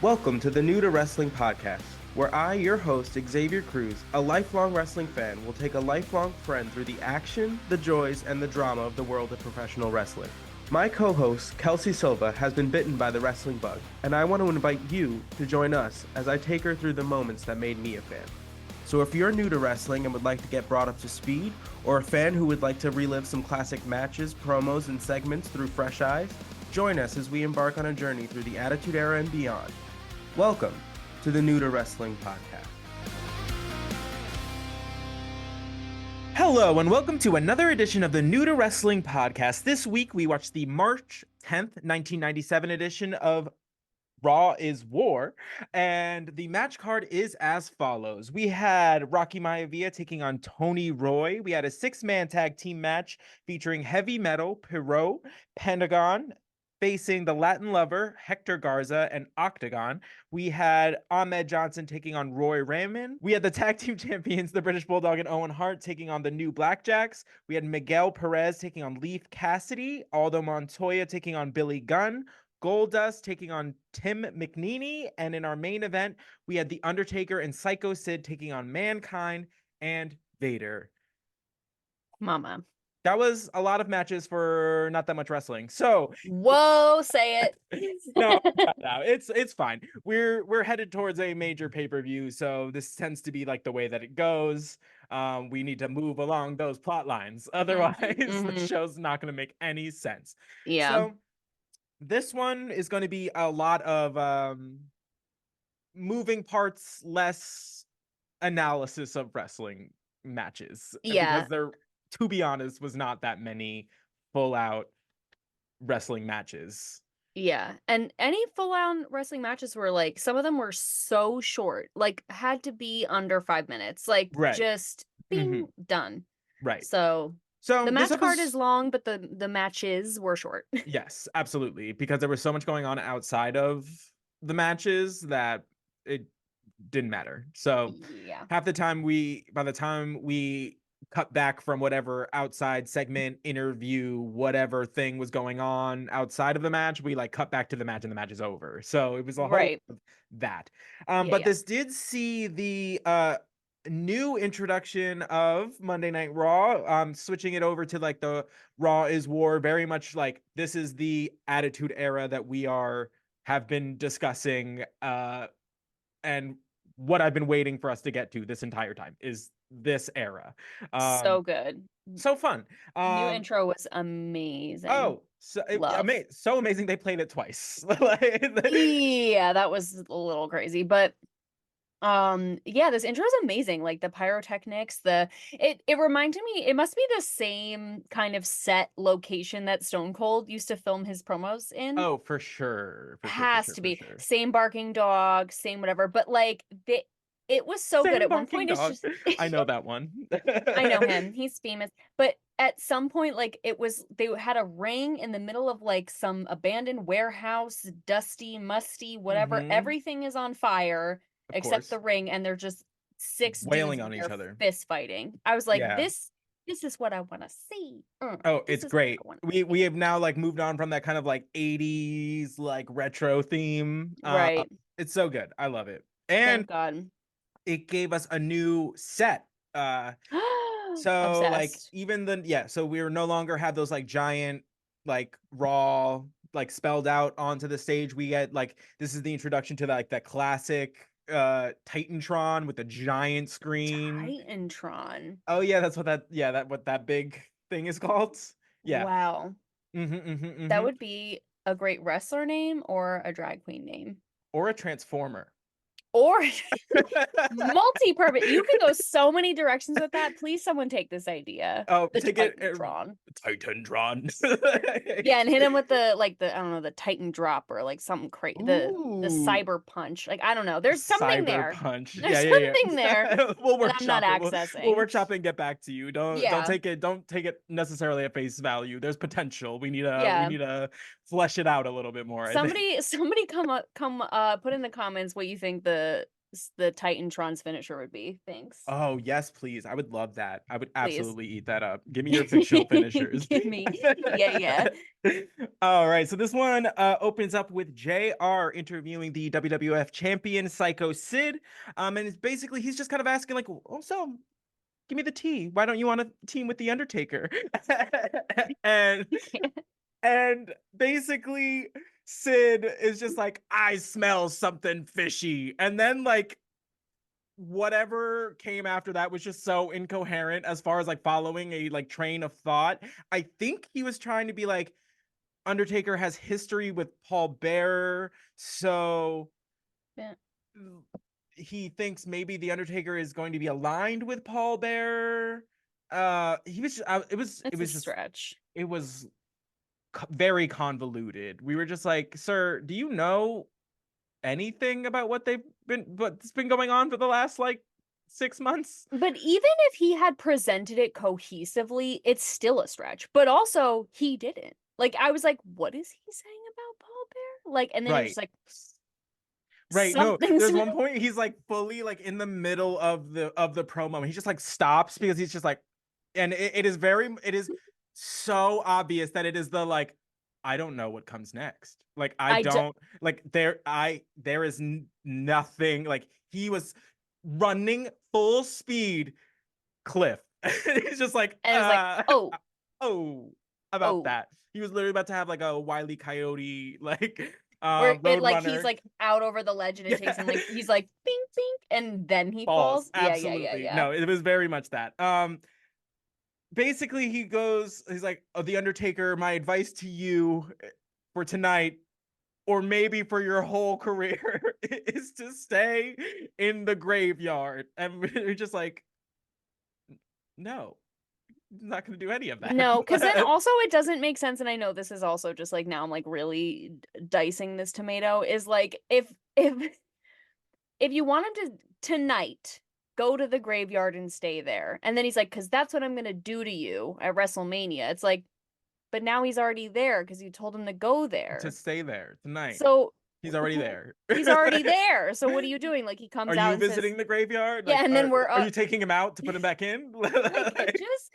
Welcome to the New to Wrestling podcast, where I, your host, Xavier Cruz, a lifelong wrestling fan, will take a lifelong friend through the action, the joys, and the drama of the world of professional wrestling. My co-host, Kelsey Silva, has been bitten by the wrestling bug, and I want to invite you to join us as I take her through the moments that made me a fan. So if you're new to wrestling and would like to get brought up to speed, or a fan who would like to relive some classic matches, promos, and segments through fresh eyes, join us as we embark on a journey through the Attitude Era and beyond. Welcome to the New to Wrestling podcast. Hello, and welcome to another edition of the New to Wrestling podcast. This week, we watched the March 10th, 1997 edition of Raw is War, and the match card is as follows. We had Rocky Maivia taking on Tony Roy. We had a 6-man tag team match featuring Heavy Metal, Perot, Pentagon, facing the Latin Lover, Hector Garza, and Octagon. We had Ahmed Johnson taking on Roy Raymond. We had the tag team champions, the British Bulldog and Owen Hart, taking on the New Blackjacks. We had Miguel Perez taking on Leif Cassidy, Aldo Montoya taking on Billy Gunn, Goldust taking on Tim McNeely, and in our main event, we had the Undertaker and Sycho Sid taking on Mankind and Vader. Mama. That was a lot of matches for not that much wrestling. So, whoa, say it. no, it's fine. We're headed towards a major pay-per-view, so this tends to be like the way that it goes. We need to move along those plot lines. Otherwise, the show's not going to make any sense. Yeah. So this one is going to be a lot of moving parts, less analysis of wrestling matches. Yeah. Because there, to be honest, was not that many full-out wrestling matches. Yeah. And any full-out wrestling matches were like, some of them were so short, like had to be under 5 minutes, like just being done. Right. So the match card is long, but the matches were short. Yes, absolutely. Because there was so much going on outside of the matches that it didn't matter. So yeah, by the time we cut back from whatever outside segment, interview, whatever thing was going on outside of the match, we like cut back to the match and the match is over. So it was a whole of that. But this did see the new introduction of Monday Night Raw, switching it over to like the Raw is War, very much like this is the Attitude Era that we have been discussing, and what I've been waiting for us to get to this entire time is this era. So good, so fun. New intro was amazing. Oh, so amazing they played it twice. Yeah, that was a little crazy, but yeah, this intro is amazing. Like the pyrotechnics, it reminded me, it must be the same kind of set location that Stone Cold used to film his promos in. Oh, for sure. Has to be. Same barking dog, same whatever, but like it was so good. At one point it's just I know that one. I know him. He's famous. But at some point, like they had a ring in the middle of like some abandoned warehouse, dusty, musty, whatever. Everything is on fire. Except the ring, and they're just 6 wailing dudes on each other, fist fighting. I was like, this is what I want to see. Oh, it's great. We have now like moved on from that kind of like 80s like retro theme. Right. It's so good. I love it. And thank God. It gave us a new set. So obsessed. like even so we're no longer have those like giant like Raw like spelled out onto the stage. We get like this is the introduction to that classic Titantron with a giant screen. Titantron. Oh yeah, that's what that big thing is called. Yeah. Wow. That would be a great wrestler name or a drag queen name. Or a transformer. Or multi-purpose. You can go so many directions with that. Please, someone take this idea. Oh, take Titantron. Yeah, and hit him with the I don't know, the Titan drop or like something crazy. The cyber punch. Like I don't know. There's something there. Punch. There's something there. We'll workshop I'm not accessing. We'll workshop and get back to you. Don't take it necessarily at face value. There's potential. We need to flesh it out a little bit more. Somebody come put in the comments what you think the the Titantron's finisher would be. Thanks. Oh, yes, please. I would love that. I would Please. absolutely eat that up. Give me your fictional finishers. Give me. Yeah. All right. So this one opens up with JR interviewing the WWF champion Sycho Sid. And it's basically he's just kind of asking, like, oh, so give me the tea. Why don't you want to team with the Undertaker? and and basically Sid is just like, I smell something fishy. And then like whatever came after that was just so incoherent as far as like following a like train of thought. I think he was trying to be like, Undertaker has history with Paul Bearer, so Yeah. he thinks maybe the Undertaker is going to be aligned with Paul Bearer. He was it was It's a just stretch. it was very convoluted. We were just like, sir, do you know anything about what's been going on for the last like 6 months? But even if he had presented it cohesively, it's still a stretch. But also, he didn't. Like, I was like, what is he saying about Paul Bear? Like, and then Right. it's just like, right. No, something's there's one point he's like fully like in the middle of the promo. He just like stops because he's just like, and it is so obvious that it is the like, I don't know what comes next. Like I don't like there is nothing. Like he was running full speed cliff. He's just like, and it was like, oh, about that. He was literally about to have like a Wile E. Coyote like where it like Roadrunner. he's like out over the ledge and it takes him like he's like bing bing and then he falls. Absolutely. Yeah. No, it was very much that. Basically he's like, oh, the Undertaker, my advice to you for tonight, or maybe for your whole career, is to stay in the graveyard. And we're just like, no, not gonna do any of that. No, because then also it doesn't make sense, and I know this is also just like now I'm like really dicing this tomato, is like if you want him to tonight go to the graveyard and stay there, and then he's like, because that's what I'm gonna do to you at WrestleMania. It's like, but now he's already there because you told him to go there. To stay there tonight. So he's already there. He's already there. So what are you doing? Like he comes out. Are Are you you visiting says, the graveyard? Yeah, like, and then are you taking him out to put him back in? Like it just,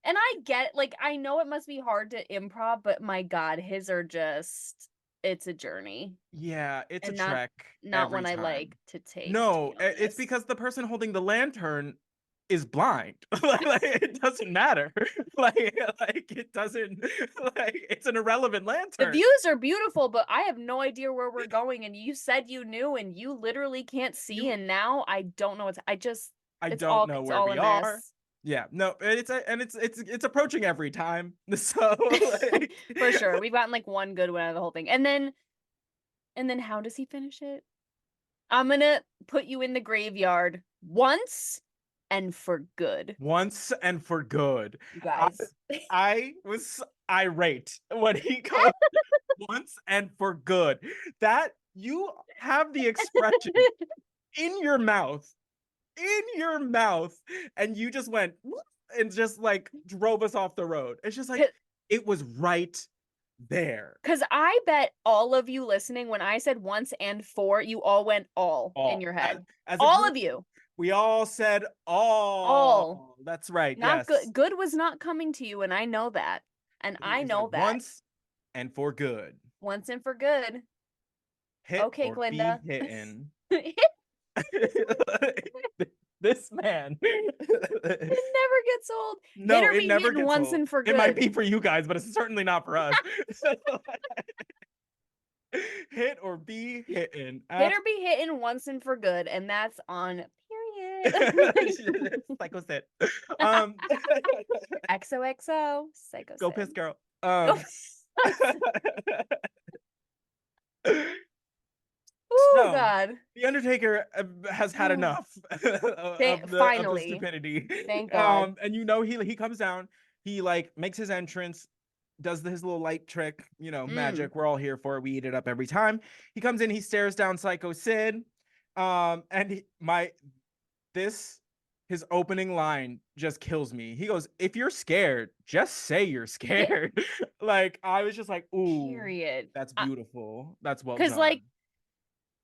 and I get, like, I know it must be hard to improv, but my God, his are just, it's a journey. Yeah, it's and a trek. Not one I like to take. No, to it's because the person holding the lantern is blind. Like, it doesn't matter. like it doesn't, like it's an irrelevant lantern. The views are beautiful, but I have no idea where we're going, and you said you knew, and you literally can't see, and now I don't know what's, I don't know where we are. Yeah, no, it's approaching every time. So like... for sure, we've gotten like one good one out of the whole thing, and then how does he finish it? I'm gonna put you in the graveyard once and for good. Once and for good, guys. I was irate when he goes once and for good. That you have the expression in your mouth. And you just went and just like drove us off the road. It's just like it was right there. Because I bet all of you listening, when I said once and for, you all went all in your head. As all group, of you. We all said all. That's right. Not good. Good was not coming to you, and I know that. And I know like, that. Once and for good. Once and for good. Hit okay, or Glinda. Be hitting. This man. It never gets old. No, it never gets once old. And for good. It might be for you guys, but it's certainly not for us. Hit or be hitting. Hit or be hitting once and for good, and that's on period. Psycho Sid. XOXO. Psycho Go Sid. piss girl. Oh God! The Undertaker has had enough of the stupidity. Thank God. And he comes down. He like makes his entrance, does his little light trick, magic. We're all here for it. We eat it up every time. He comes in. He stares down Sycho Sid. And his opening line just kills me. He goes, "If you're scared, just say you're scared." Like I was just like, "Ooh, period. That's beautiful. That's well done." Because like.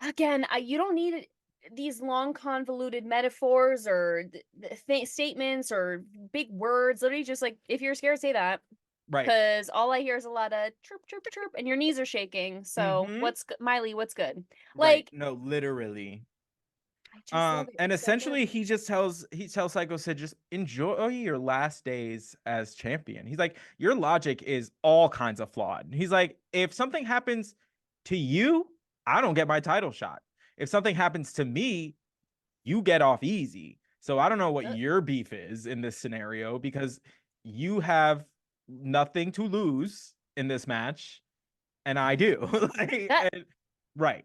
Again, you don't need it. these long convoluted metaphors or statements or big words. Literally just like, if you're scared, say that. Right. Because all I hear is a lot of chirp, chirp, chirp, and your knees are shaking. So Mhm. Miley, what's good? Right. Like, No, literally. I just love it. And It's so good. essentially he tells Psycho Sid, just enjoy your last days as champion. He's like, your logic is all kinds of flawed. He's like, if something happens to you, I don't get my title shot. If something happens to me, you get off easy. So I don't know what your beef is in this scenario, because you have nothing to lose in this match, and I do. Like, That right.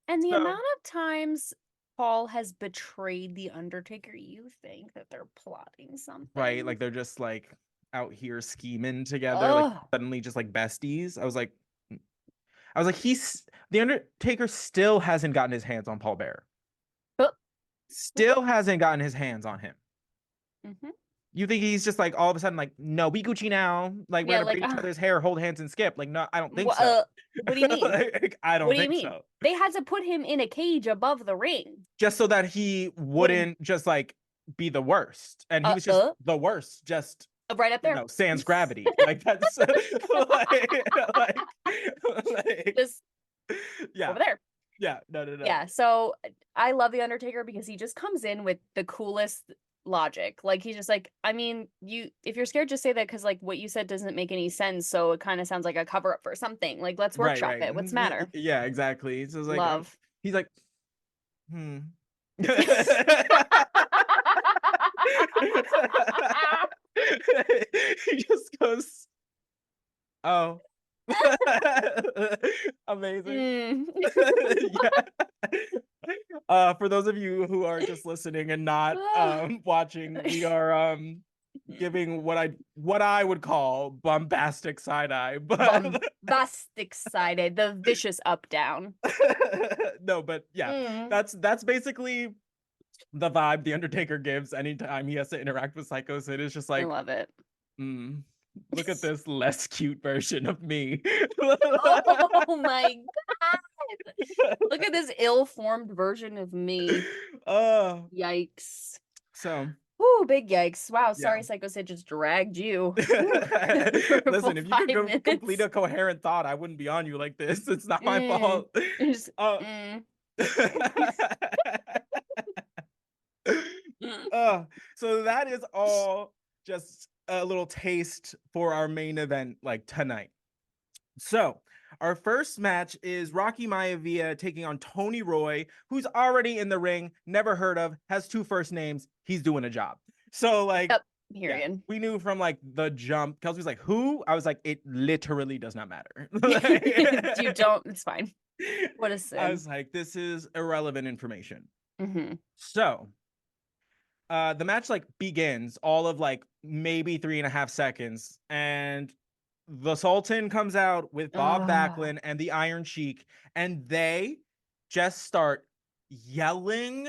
and the So amount of times Paul has betrayed the Undertaker, you think that they're plotting right, something. like they're just like out here scheming together, like Oh, suddenly just like besties. I was like, he's the Undertaker still hasn't gotten his hands on Paul Bearer. Still hasn't gotten his hands on him. mm-hmm. You think he's just like all of a sudden like, no, we Gucci now, like we're Yeah, gonna like braid each other's hair, hold hands, and skip? Like, no, I don't think what? so. What do you mean? Like, I What don't do you think mean? so. They had to put him in a cage above the ring. Just so that he wouldn't just like be the worst, and he was just the worst, just right up there. sans gravity. Like that's like Just yeah, over there. yeah, no. Yeah, so I love the Undertaker because he just comes in with the coolest logic. Like he's just like, I mean, if you're scared, just say that, because like what you said doesn't make any sense. So it kind of sounds like a cover up for something. Like, let's workshop it. What's the matter? Yeah, exactly. So it's like, Love. he's like, he just goes, oh. Amazing. Yeah. For those of you who are just listening and not watching, we are giving what I would call bombastic side eye, but bombastic sided, the vicious up down. No, but yeah, that's basically the vibe the Undertaker gives anytime he has to interact with Psycho Sid. Is just like, I love it. Look at this less cute version of me. Oh my god! Look at this ill-formed version of me. Yikes! So, ooh, big yikes! Wow, sorry, yeah. Psycho Sid just dragged you. Listen, if you could complete a minutes. coherent thought, I wouldn't be on you like this. It's not my fault. Just, So that is all just a little taste for our main event, like tonight. So our first match is Rocky Maivia taking on Tony Roy, who's already in the ring, never heard of, has 2 first names. He's doing a job. So like, yep, yeah, we knew from like the jump. Kelsey was like, who? I was like, it literally does not matter. You don't, it's fine. What a sin. I was like, this is irrelevant information. Mm-hmm. So the match like begins all of like maybe 3.5 seconds, and the Sultan comes out with Bob Backlund and the Iron Sheik, and they just start yelling.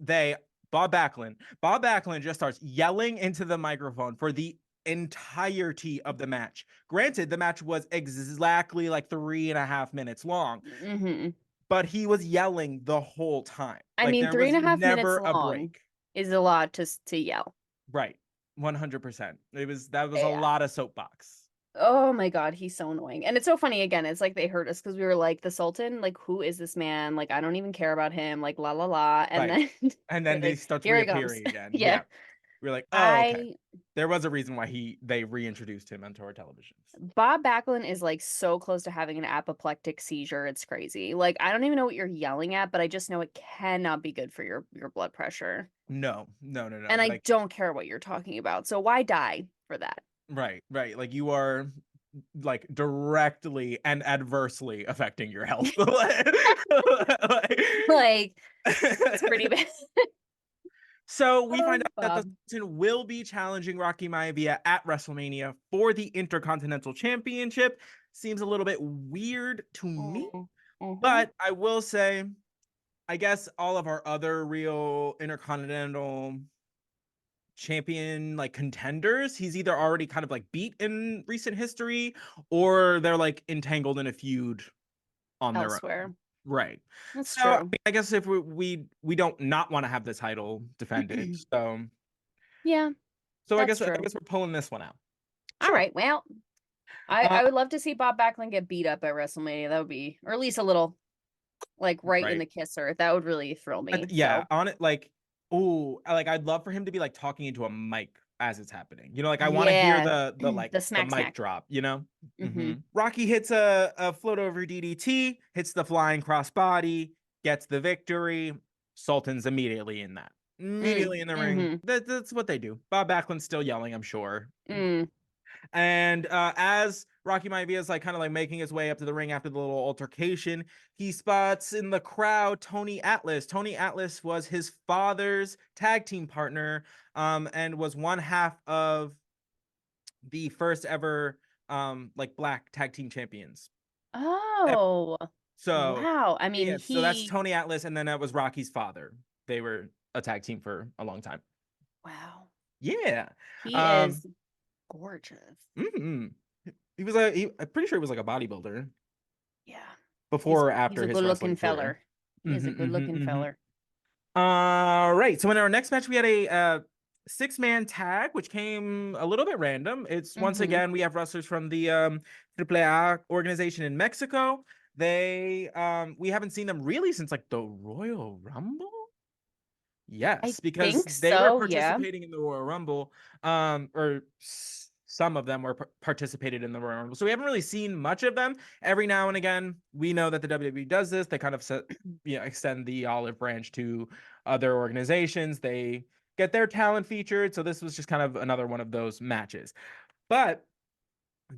Bob Backlund just starts yelling into the microphone for the entirety of the match. Granted, the match was exactly like 3.5 minutes long, but he was yelling the whole time. I mean, there 3.5 minutes a long break. Is a lot to yell. Right. 100%. That was a lot of soapbox. Oh my god, he's so annoying. And it's so funny, again, it's like they heard us because we were like, the Sultan, like, who is this man? Like, I don't even care about him, like, la la la. And then they start here reappearing again. Yeah. We're like, oh, okay. There was a reason why they reintroduced him onto our televisions. Bob Backlund is like so close to having an apoplectic seizure. It's crazy. Like, I don't even know what you're yelling at, but I just know it cannot be good for your blood pressure. No. And I don't care what you're talking about. So why die for that? Right. Like, you are like directly and adversely affecting your health. Like, it's pretty bad. So we find out that the Sultan will be challenging Rocky Maivia at WrestleMania for the Intercontinental Championship. Seems a little bit weird to me, but I will say, I guess all of our other real Intercontinental champion like contenders, he's either already kind of like beat in recent history, or they're like entangled in a feud on their own. Right. That's So I true. mean, I guess if we don't not want to have the title defended, Yeah, so that's I true. guess we're pulling this one out. All Sure. right. Well, Uh, I would love to see Bob Backlund get beat up at WrestleMania. That would be, or at least a little like right in right. the kisser. That would really thrill me. Yeah, So on it like, ooh, like I'd love for him to be like talking into a mic as it's happening. You know, like I want to hear yeah, the like the the smack mic smack. drop, you know? Mm-hmm. Rocky hits a float over DDT, hits the flying crossbody, gets the victory. Sultan's immediately in that. Immediately in the ring. Mm-hmm. That's what they do. Bob Backlund's still yelling, I'm sure. Mm. And as Rocky Maivia is like kind of like making his way up to the ring after the little altercation, he spots in the crowd Tony Atlas. Tony Atlas was his father's tag team partner, and was one half of the first ever like black tag team champions. Oh, So wow. I mean, yeah, so that's he, Tony Atlas, and then that was Rocky's father. They were a tag team for a long time. wow, Yeah. he Um, is gorgeous. mhm. I'm pretty sure he was like a bodybuilder Yeah, before or he's after a his good looking wrestling career. feller. He is a good looking Mm-hmm. feller. All right. So in our next match, we had a six-man tag, which came a little bit random. It's once Mm-hmm. again we have wrestlers from the AAA organization in Mexico. They we haven't seen them really since like the Royal Rumble. I Yes, because think they were so. Yeah. participating in the Royal Rumble, or some of them were participated in the Royal Rumble. So we haven't really seen much of them. Every now and again, we know that the WWE does this. They kind of extend the olive branch to other organizations. They get their talent featured. So this was just kind of another one of those matches. But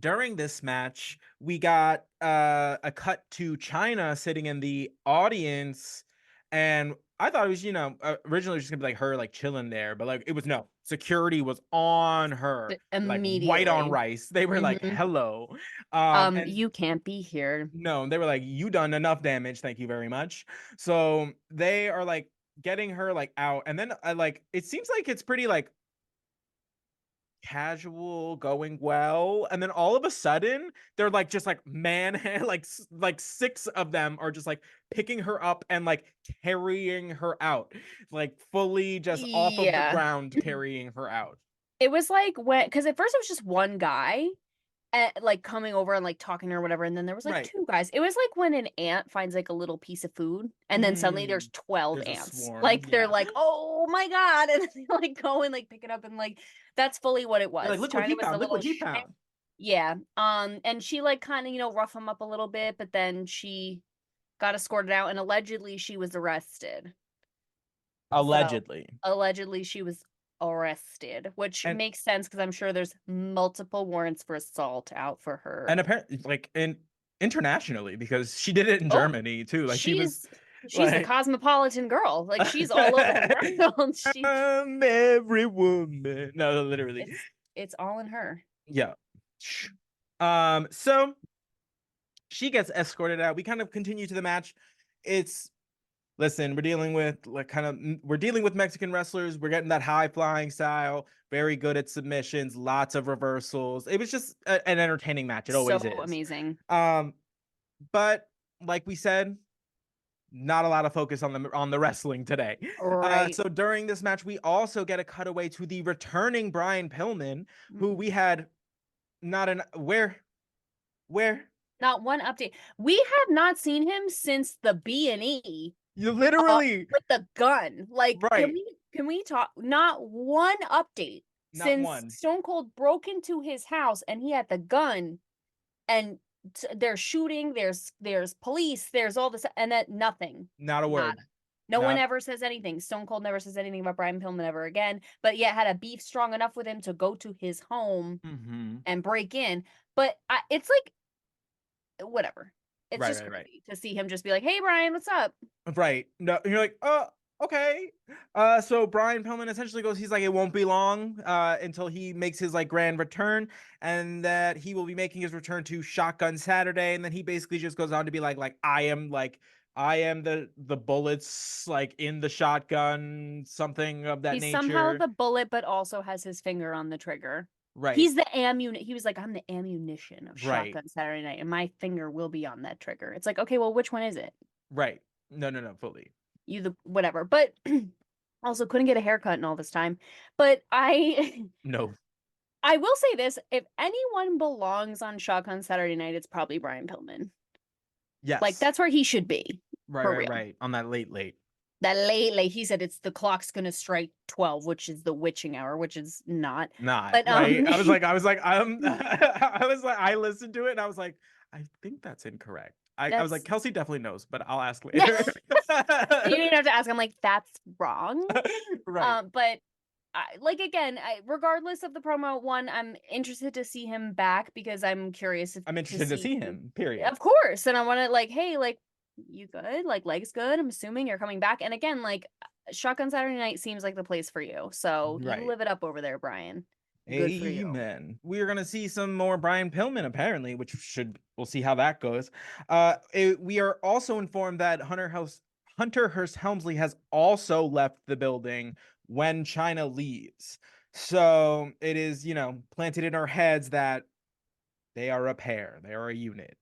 during this match, we got a cut to Chyna sitting in the audience, and I thought it was, originally just gonna be like her like chilling there, but like it was no. Security was on her, like white on Immediately. rice. They were like, Mm-hmm. "Hello," and You can't be here. no, they were like, "You done enough damage, thank you very much." So they are like getting her like out, and then like it seems like it's pretty like casual, going well, and then all of a sudden they're like just like man like six of them are just like picking her up and like carrying her out, like fully just off of the Yeah. ground carrying her out. It was like when, because at first it was just one guy, like coming over and like talking or whatever, and then there was like Right. two guys. It was like when an ant finds like a little piece of food, and then suddenly Mm, there's 12 there's a ants. swarm, Like they're yeah. like, oh my god, and then they like go and like pick it up, and like that's fully what it They're like, was. look what China he was a found, look what little he shy. found. Yeah. And she like kind of, rough him up a little bit, but then she got escorted out, and allegedly she was arrested. So Allegedly. allegedly she was arrested, which and makes sense because I'm sure there's multiple warrants for assault out for her. and apparently like internationally, because she did it in Oh, Germany too, like she was she's a like cosmopolitan girl. Like she's all over the world. Every woman. No, literally. It's all in her. Yeah. So she gets escorted out. We kind of continue to the match. It's listen, we're dealing with we're dealing with Mexican wrestlers. We're getting that high flying style, very good at submissions, lots of reversals. It was just an entertaining match. It So always is. amazing. Um, but like we said, not a lot of focus on the wrestling today. Right. So during this match, we also get a cutaway to the returning Brian Pillman, who we had not an where Not one update. We have not seen him since the B&E you literally with the gun. Like, right, can we talk? Not one update not since one, Stone Cold broke into his house and he had the gun, and there's shooting, there's police, there's all this, and that nothing. not a Nada. word, No one not ever says anything. Stone Cold never says anything about Brian Pillman ever again, but yet had a beef strong enough with him to go to his home and break in. But it's like whatever. It's right, just right, right. crazy to see him just be like, "Hey, Brian, what's up?" Right. No, you're like, oh, okay. So Brian Pillman essentially goes, he's like, it won't be long until he makes his like grand return, and that he will be making his return to Shotgun Saturday, and then he basically just goes on to be I am the bullets like in the shotgun, something of that He's somehow nature. the bullet, but also has his finger on the trigger. Right. He's the ammunition. He was like, "I'm the ammunition of Right. Shotgun Saturday Night, and my finger will be on that trigger." It's like, okay, well, which one is it? Right. No, fully. Whatever. But also couldn't get a haircut in all this time. But No. I will say this, if anyone belongs on Shotgun Saturday Night, it's probably Brian Pillman. Yes. Like, that's where he should be. Right. On that late. That late, he said the clock's gonna strike 12, which is the witching hour, which is not. But right. I was like, I listened to it and I was like, I think that's incorrect. I was like, Kelsey definitely knows, but I'll ask later. You didn't have to ask. I'm like, that's wrong. Right. But again, regardless of the promo one, I'm interested to see him back because I'm curious. I'm interested to see him. Period. Of course, and I want to hey, you good? Legs good? I'm assuming you're coming back. And again, Shotgun Saturday Night seems like the place for you. So you live it up over there, Brian. Good for you. Amen. We are gonna see some more Brian Pillman apparently, which we'll see how that goes. We are also informed that Hunter Hearst Helmsley has also left the building when Chyna leaves. So it is, planted in our heads that they are a pair, they are a unit.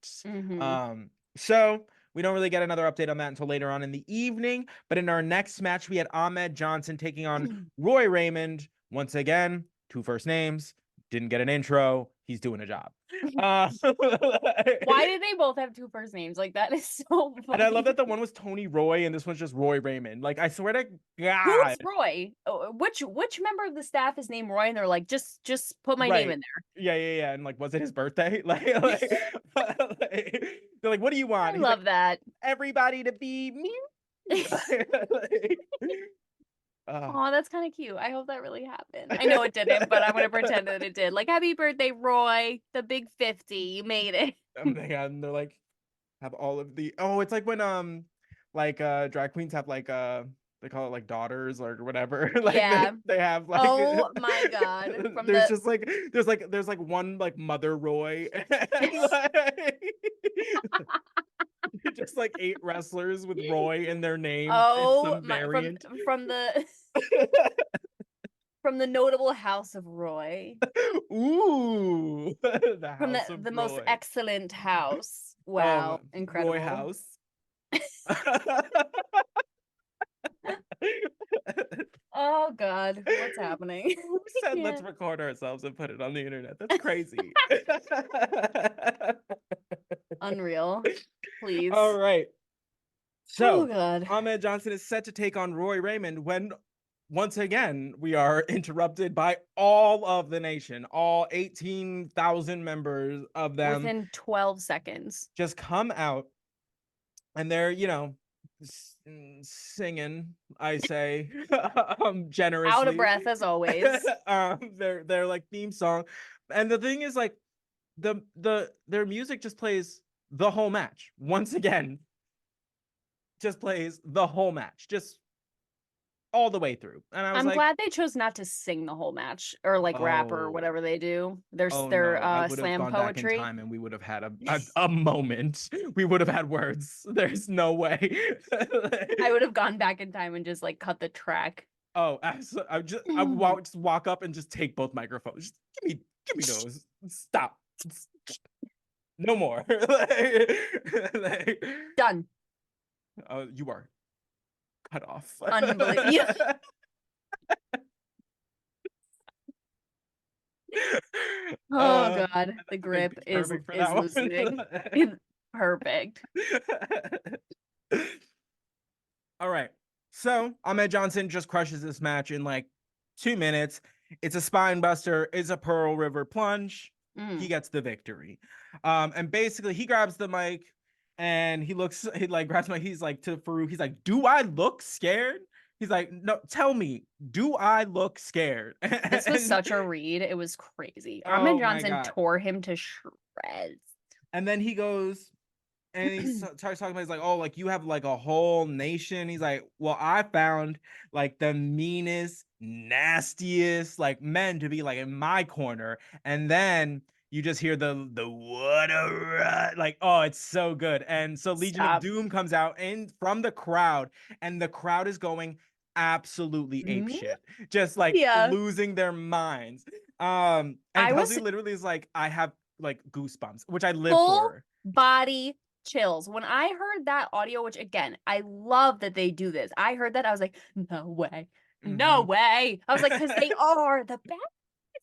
So we don't really get another update on that until later on in the evening. But in our next match, we had Ahmed Johnson taking on Roy Raymond. Once again, 2 first names, didn't get an intro. He's doing a job. Why did they both have 2 first names? That is so funny. And I love that the one was Tony Roy and this one's just Roy Raymond. I swear to God. Who's Roy? Which member of the staff is named Roy? And they're like, just put my name in there. Yeah. And was it his birthday? They're like, what do you want? I love that. Everybody to be me. Oh, that's kind of cute. I hope that really happened. I know it didn't, but I'm gonna pretend that it did. Happy birthday, Roy, the big 50. You made it. And they're have all of the it's like when drag queens have they call it daughters or whatever. Yeah. They have oh my God. There's one Mother Roy. Just 8 wrestlers with Roy in their name. Oh, from the notable house of Roy. Ooh, the most excellent house. Wow, incredible. Roy House. Oh God, what's happening? Who said let's record ourselves and put it on the internet? That's crazy. Unreal. Please. All right. So, oh God. Ahmed Johnson is set to take on Roy Raymond when once again we are interrupted by all of the nation, all 18,000 members of them within 12 seconds. Just come out and they're, singing, I say, generously. Out of breath as always. Their theme song. And the thing is their music just plays the whole match. Once again, just plays the whole match. Just all the way through. And I'm glad they chose not to sing the whole match or rap or whatever they do. Their slam poetry. Back in time and we would have had a moment. We would have had words. There's no way. I would have gone back in time and just cut the track. Oh, absolutely. I would just walk up and just take both microphones. Just give me those. Stop. No more. Done. You are cut off. Unbelievable. Oh God, the grip is loosening. Perfect. All right. So Ahmed Johnson just crushes this match in 2 minutes. It's a spine buster. It's a Pearl River plunge. He gets the victory. And basically he grabs the mic and he grabs the mic. He's to Farouk. He's like, do I look scared? He's like, no, tell me, do I look scared? This was such a read. It was crazy. Ahmed Johnson tore him to shreds. And then he goes and he starts talking about, he's like, oh, you have a whole nation. He's like, well, I found the meanest, nastiest men to be in my corner. And then you just hear the what a run. Oh, it's so good. And so Legion of Doom comes out from the crowd, and the crowd is going absolutely apeshit, just losing their minds. And Kelsey literally is I have goosebumps, which I live full for. Body chills. When I heard that audio, which again, I love that they do this. I heard that, I was like, no way. No way. I was like, because they are the best.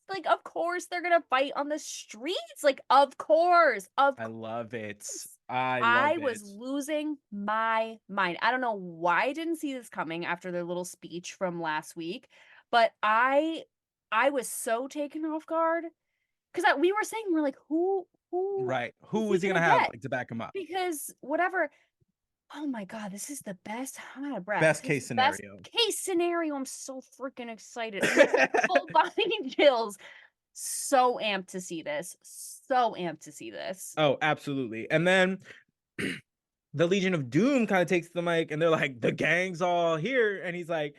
Like, of course they're gonna fight on the streets. Like, of course. I love it. Course. I I love was it. losing my mind. I don't know why I didn't see this coming after their little speech from last week, but I was so taken off guard because we were saying, we're like, who Right. is Who he is he gonna gonna have get? like to back him up? Because whatever. Oh my God, this is the best. I'm out of breath. Best This is case the best scenario. case scenario. I'm so freaking excited. I'm like full body chills. So amped to see this. So amped to see this. Oh, absolutely. And then the Legion of Doom kind of takes the mic and they're like, the gang's all here. And he's like,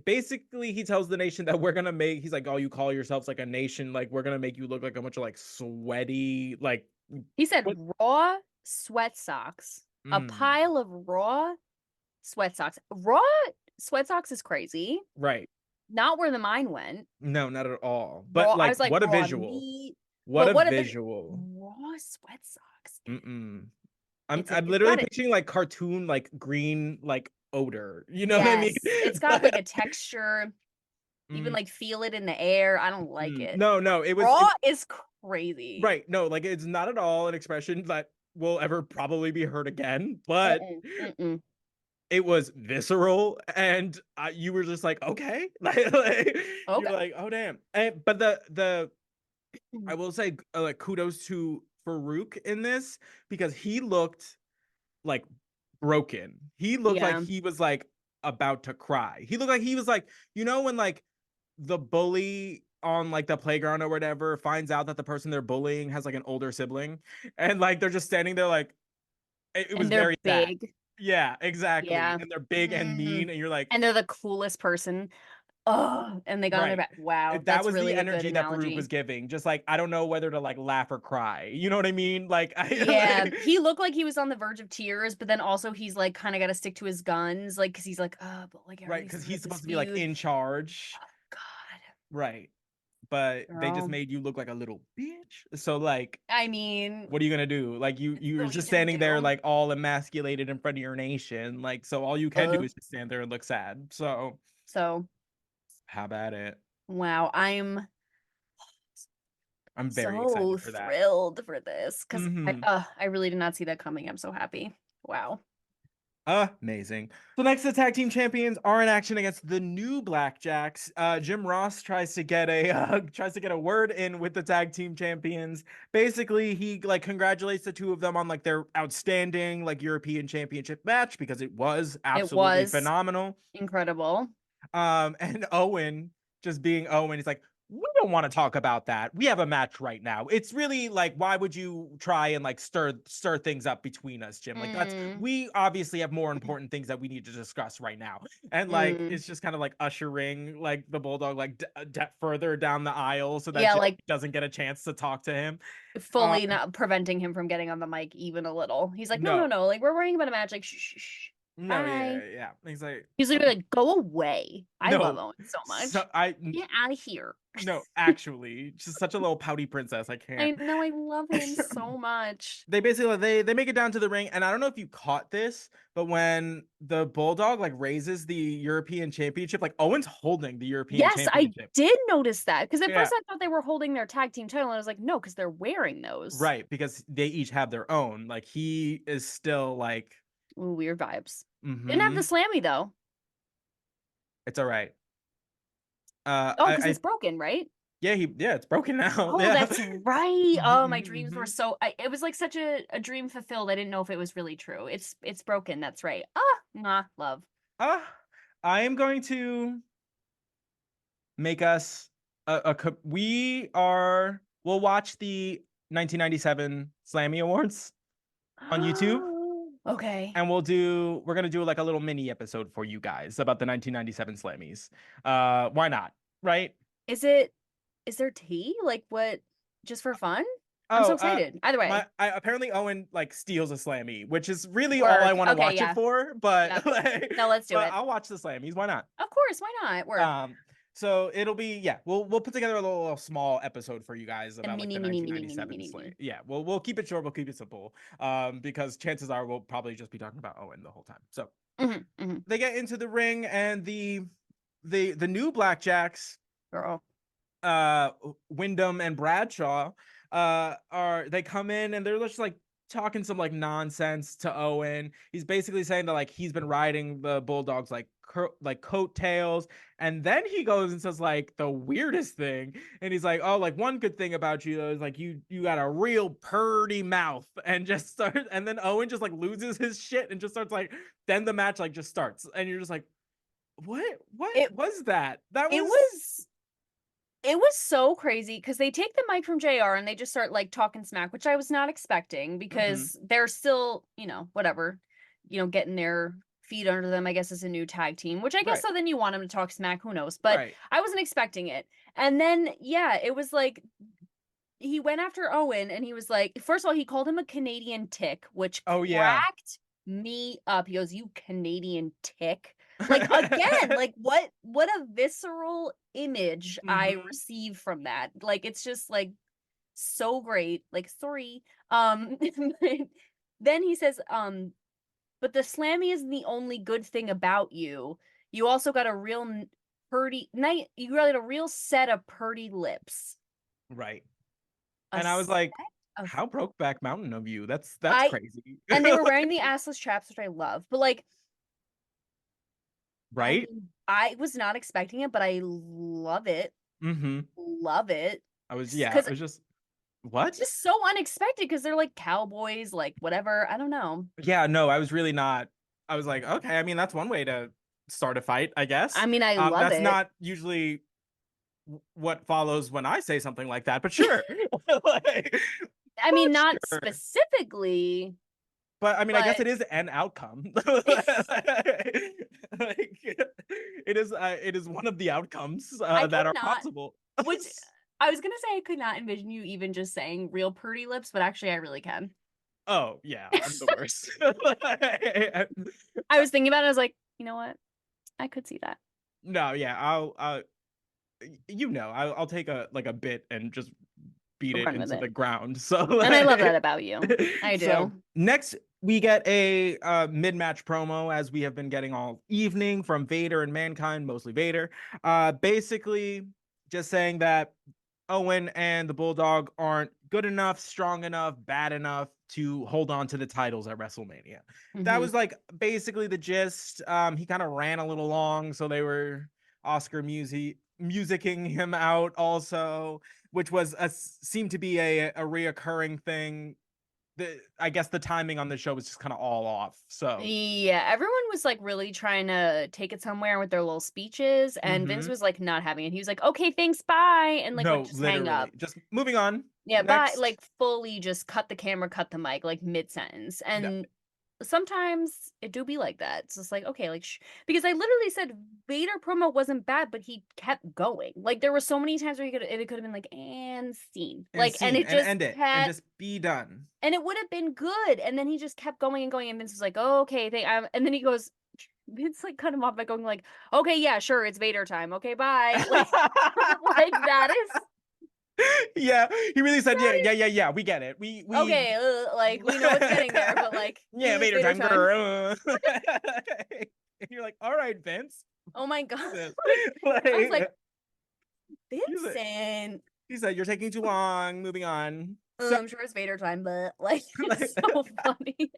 basically, he tells the nation that we're gonna make, he's like, oh, you call yourselves like a nation, like we're gonna make you look like a bunch of like sweaty, like He said what? raw sweat socks. A Mm, pile of raw sweat socks. Raw sweat socks is crazy. right. Not where the mine went. No, not at all. But Raw. I like, was like what a raw visual. meat. What But a what a visual. visual. Raw sweat socks. Mm-mm. It's I'm it's literally got it. picturing like cartoon, like green, like odor. You know what I mean? Yes. It's got like a texture. Even Mm, like feel it in the air. I don't like it. no, it was Raw is crazy. right. No, like it's not at all an expression that will ever probably be heard again, but Mm-mm, mm-mm. it was visceral, and you were just like, okay, you're Okay. like, oh damn. But the I will say, like, kudos to Farouk in this because he looked like broken. He looked like Yeah. he was like about to cry. He looked like he was like, you know, when like the bully on like the playground or whatever finds out that the person they're bullying has like an older sibling, and like they're just standing there like it was And they're very that. big. Yeah, exactly. Yeah. And they're big and Mm. mean, and you're like, And they're the coolest person. Oh, and they got on their right. back. Wow, That that's was the really a good energy that Farouk analogy. was giving. Just like I don't know whether to like laugh or cry. You know what I mean? Like I Yeah, like, he looked like he was on the verge of tears, but then also he's like kind of got to stick to his guns, like because he's like, oh, but like I right, already because started he's this supposed to be like feud. in charge. Oh God, Right. But they just girl. made you look like a little bitch. So like, I mean, what are you gonna do? Like you're what are you just gonna standing there do? like all emasculated in front of your nation. Like so all you can do Uh, is just stand there and look sad. So so how about it? wow, I'm I'm very so excited for that. thrilled for this because Mm-hmm. I really did not see that coming. I'm so happy. Wow. Amazing. So next, the tag team champions are in action against the new Blackjacks. Jim Ross tries to get a tries to get a word in with the tag team champions. Basically, he like congratulates the two of them on like their outstanding like European Championship match because it was It absolutely was phenomenal. incredible. And Owen, just being Owen, he's like, we don't want to talk about that. We have a match right now. It's really like, why would you try and like stir things up between us, Jim? Like that's Mm, we obviously have more important things that we need to discuss right now. And like mm. it's just kind of like ushering like the Bulldog like further down the aisle so that Yeah, Jim like doesn't get a chance to talk to him. Um, fully not preventing him from getting on the mic even a little. He's like, no, no, no, no. Like we're worrying about a match. Like, shh, shh, shh. no, Bye. yeah. He's like, He's literally like, go away. I love no. Owen so So much. I Get out of here. no, actually, she's such a little pouty princess. I I can't. know I love him so much. They basically they make it down to the ring, and I don't know if you caught this, but when the Bulldog like raises the European Championship, like Owen's holding the European Yes, I Championship. did notice that because at Yeah, first I thought they were holding their tag team title, and I was like, no, because they're wearing those. right, because they each have their own. Like he is still like, Ooh, weird vibes. Didn't have the mm-hmm, slammy though. it's all right. Oh, because I it's broken, right? yeah, it's broken now. Oh, Yeah. that's right. Oh, my dreams were Mhm. so it was like such a dream fulfilled. I didn't know if it was really true. It's broken. That's right. Nah, love. Uh, I am going to make us we'll watch the 1997 Slammy Awards on YouTube, Okay. and we're gonna do like a little mini episode for you guys about the 1997 Slammies. Why not? Right? Is there tea? Like what? Just for fun? I'm so Oh, excited. Either way. apparently Owen like steals a Slammy, which is really all I Work. want to Okay, watch it yeah. for, but Yep. like, No, let's do but it. I'll watch the Slammies. Why not? Of course, why not? Work. Um, So it'll be, yeah, we'll put together a little small episode for you guys A about like mini, the mini, mini, mini, 1997 mini, slate. mini. Yeah, we'll keep it short, we'll keep it simple. Because chances are we'll probably just be talking about Owen the whole time. So they get into the ring, and the new Blackjacks, Girl. Wyndham and Bradshaw, they come in and they're just like talking some like nonsense to Owen. He's basically saying that like he's been riding the Bulldogs like coattails, and then he goes and says like the weirdest thing, and he's like, oh, like one good thing about you though is like you got a real purty mouth, and just starts, and then Owen just like loses his shit and just starts like, then the match like just starts, and you're just like, what was that? That was It was so crazy because they take the mic from JR and they just start like talking smack, which I was not expecting because they're still, whatever, getting their feet under them, I guess, as a new tag team, which I guess so then you want them to talk smack, who knows? But I wasn't expecting it. And then, yeah, it was like he went after Owen and he was like, first of all, he called him a Canadian tick, which cracked me up. He goes, "You Canadian tick." Like again, like what a visceral image I receive from that. Like it's just like so great. Like sorry. Then he says, but the slammy isn't the only good thing about you. You also got a real purty night. You got a real set of purty lips. Right. And I was like, how Brokeback Mountain of you? That's crazy. And they were wearing the assless chaps, which I love. But like, right? I was not expecting it, but I love it. Love it. I was just what? Just so unexpected because they're like cowboys, like whatever. I don't know. Yeah, no, I was really not. I was like, okay, I mean, that's one way to start a fight, I guess. I mean, I love that's it. not usually what follows when I say something like that, but sure. Like, I mean, not specifically. But I mean, I guess it is an outcome. Like, it is one of the outcomes that are possible. Which I was gonna say I could not envision you even just saying real pretty lips, but actually I really can. Oh yeah, I'm the worst. I was thinking about it. I was like, you know what? I could see that. No, yeah, I'll take a bit and just beat it into the ground. So, and I love that about you. I do. So, next, we get a mid-match promo, as we have been getting all evening, from Vader and Mankind, mostly Vader. Basically, just saying that Owen and the Bulldog aren't good enough, strong enough, bad enough to hold on to the titles at WrestleMania. That was like basically the gist. He kind of ran a little long, so they were Oscar musicking him out also, which was seemed to be a reoccurring thing. I guess the timing on the show was just kind of all off. So yeah, everyone was like really trying to take it somewhere with their little speeches, and Vince was like not having it. He was like, "Okay, thanks, bye," and like just hang up, just moving on. Yeah, bye. Like fully just cut the camera, cut the mic, like mid sentence, and sometimes it do be like that. It's just like, okay, like because I literally said Vader promo wasn't bad, but he kept going. Like there were so many times where it could have been like and scene, and it just end it and just be done, and it would have been good. And then he just kept going and going, and Vince was like, oh, okay, and then he goes. Vince like cut him off by going like, okay, yeah, sure, it's Vader time. Okay, bye. Like that is. Yeah, he really said, yeah, we get it. We okay, like we know it's getting there, but like yeah, Vader time, girl. And you're like, all right, Vince. Oh my god, I was like, Vincent. He said, you're taking too long. Moving on. I'm sure it's Vader time, but like it's so funny.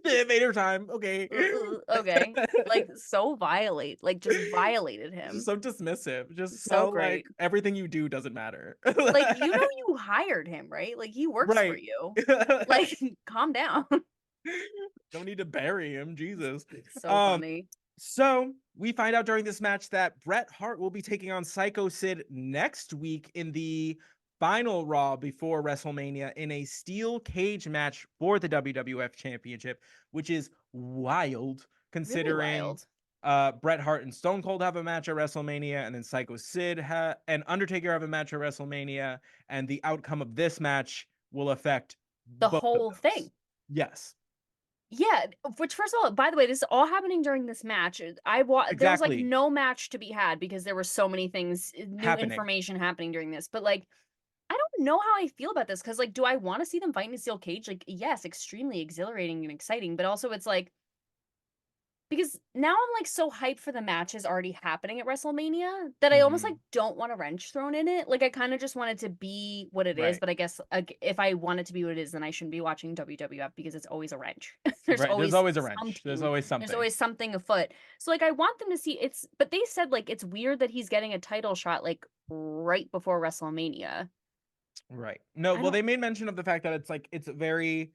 Yeah, Vader time. Okay. Okay. Like so just violated him. Just so dismissive. Just so great. Like everything you do doesn't matter. Like you hired him, right? Like he works for you. Like calm down. Don't need to bury him. Jesus. So funny. So we find out during this match that Bret Hart will be taking on Sycho Sid next week in the final Raw before WrestleMania in a steel cage match for the WWF Championship, which is wild considering really wild. Bret Hart and Stone Cold have a match at WrestleMania, and then Sycho Sid and Undertaker have a match at WrestleMania, and the outcome of this match will affect the whole thing. Yes. Yeah, which first of all, by the way, this is all happening during this match. There was like Exactly. no match to be had because there were so many things, new Happening. information happening during this. But like, I don't know how I feel about this because like, do I want to see them fight in a steel cage? Like, yes, extremely exhilarating and exciting, but also it's like because now I'm like so hyped for the matches already happening at WrestleMania that I almost like Mhm. don't want a wrench thrown in it. Like I kind of just want it to be what it is, Right. but I guess if I want it to be what it is, then I shouldn't be watching WWF because it's always a wrench. There's Right. There's always always a wrench. There's something. always There's something. always something afoot. So like I want them to see it's but they said like it's weird that he's getting a title shot like right before WrestleMania. Right. No, I well, don't they made mention of the fact that it's like it's very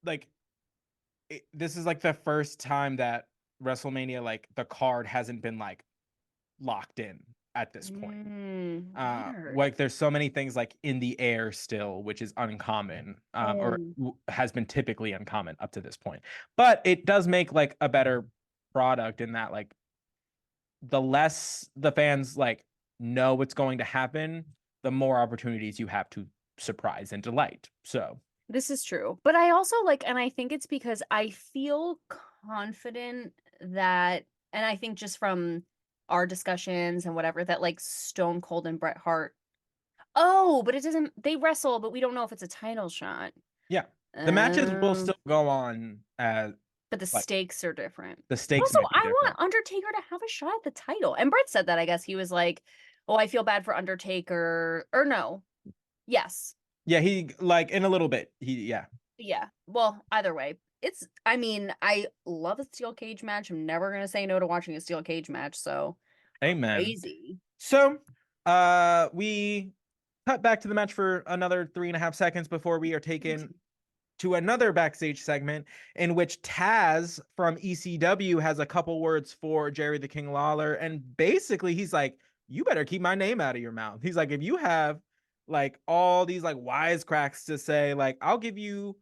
like this is like the first time that WrestleMania like the card hasn't been like locked in at this point. weird. Like there's so many things like in the air still, which is uncommon, or Oh. has been typically uncommon up to this point. But it does make like a better product in that like the less the fans like know what's going to happen, the more opportunities you have to surprise and delight. So This is true. But I also like, and I think it's because I feel confident that, and I think just from our discussions and whatever, that like Stone Cold and Bret Hart. Oh, but it doesn't, they wrestle, but we don't know if it's a title shot. yeah, the matches will Um, still go on as but the like stakes are different. the But stakes also, might be I want different. Undertaker to have a shot at the title. And Bret said that, I guess. He was like, oh, I feel bad for Undertaker. Or no. Yes. Yeah, he like in a little bit. Yeah. Yeah. Well, either way, I mean, I love a steel cage match. I'm never gonna say no to watching a steel cage match, so Amen. crazy. So, we cut back to the match for another 3.5 seconds before we are taken to another backstage segment in which Taz from ECW has a couple words for Jerry the King Lawler, and basically he's like, "You better keep my name out of your mouth." He's like, "If you have like all these like wisecracks to say, like I'll give you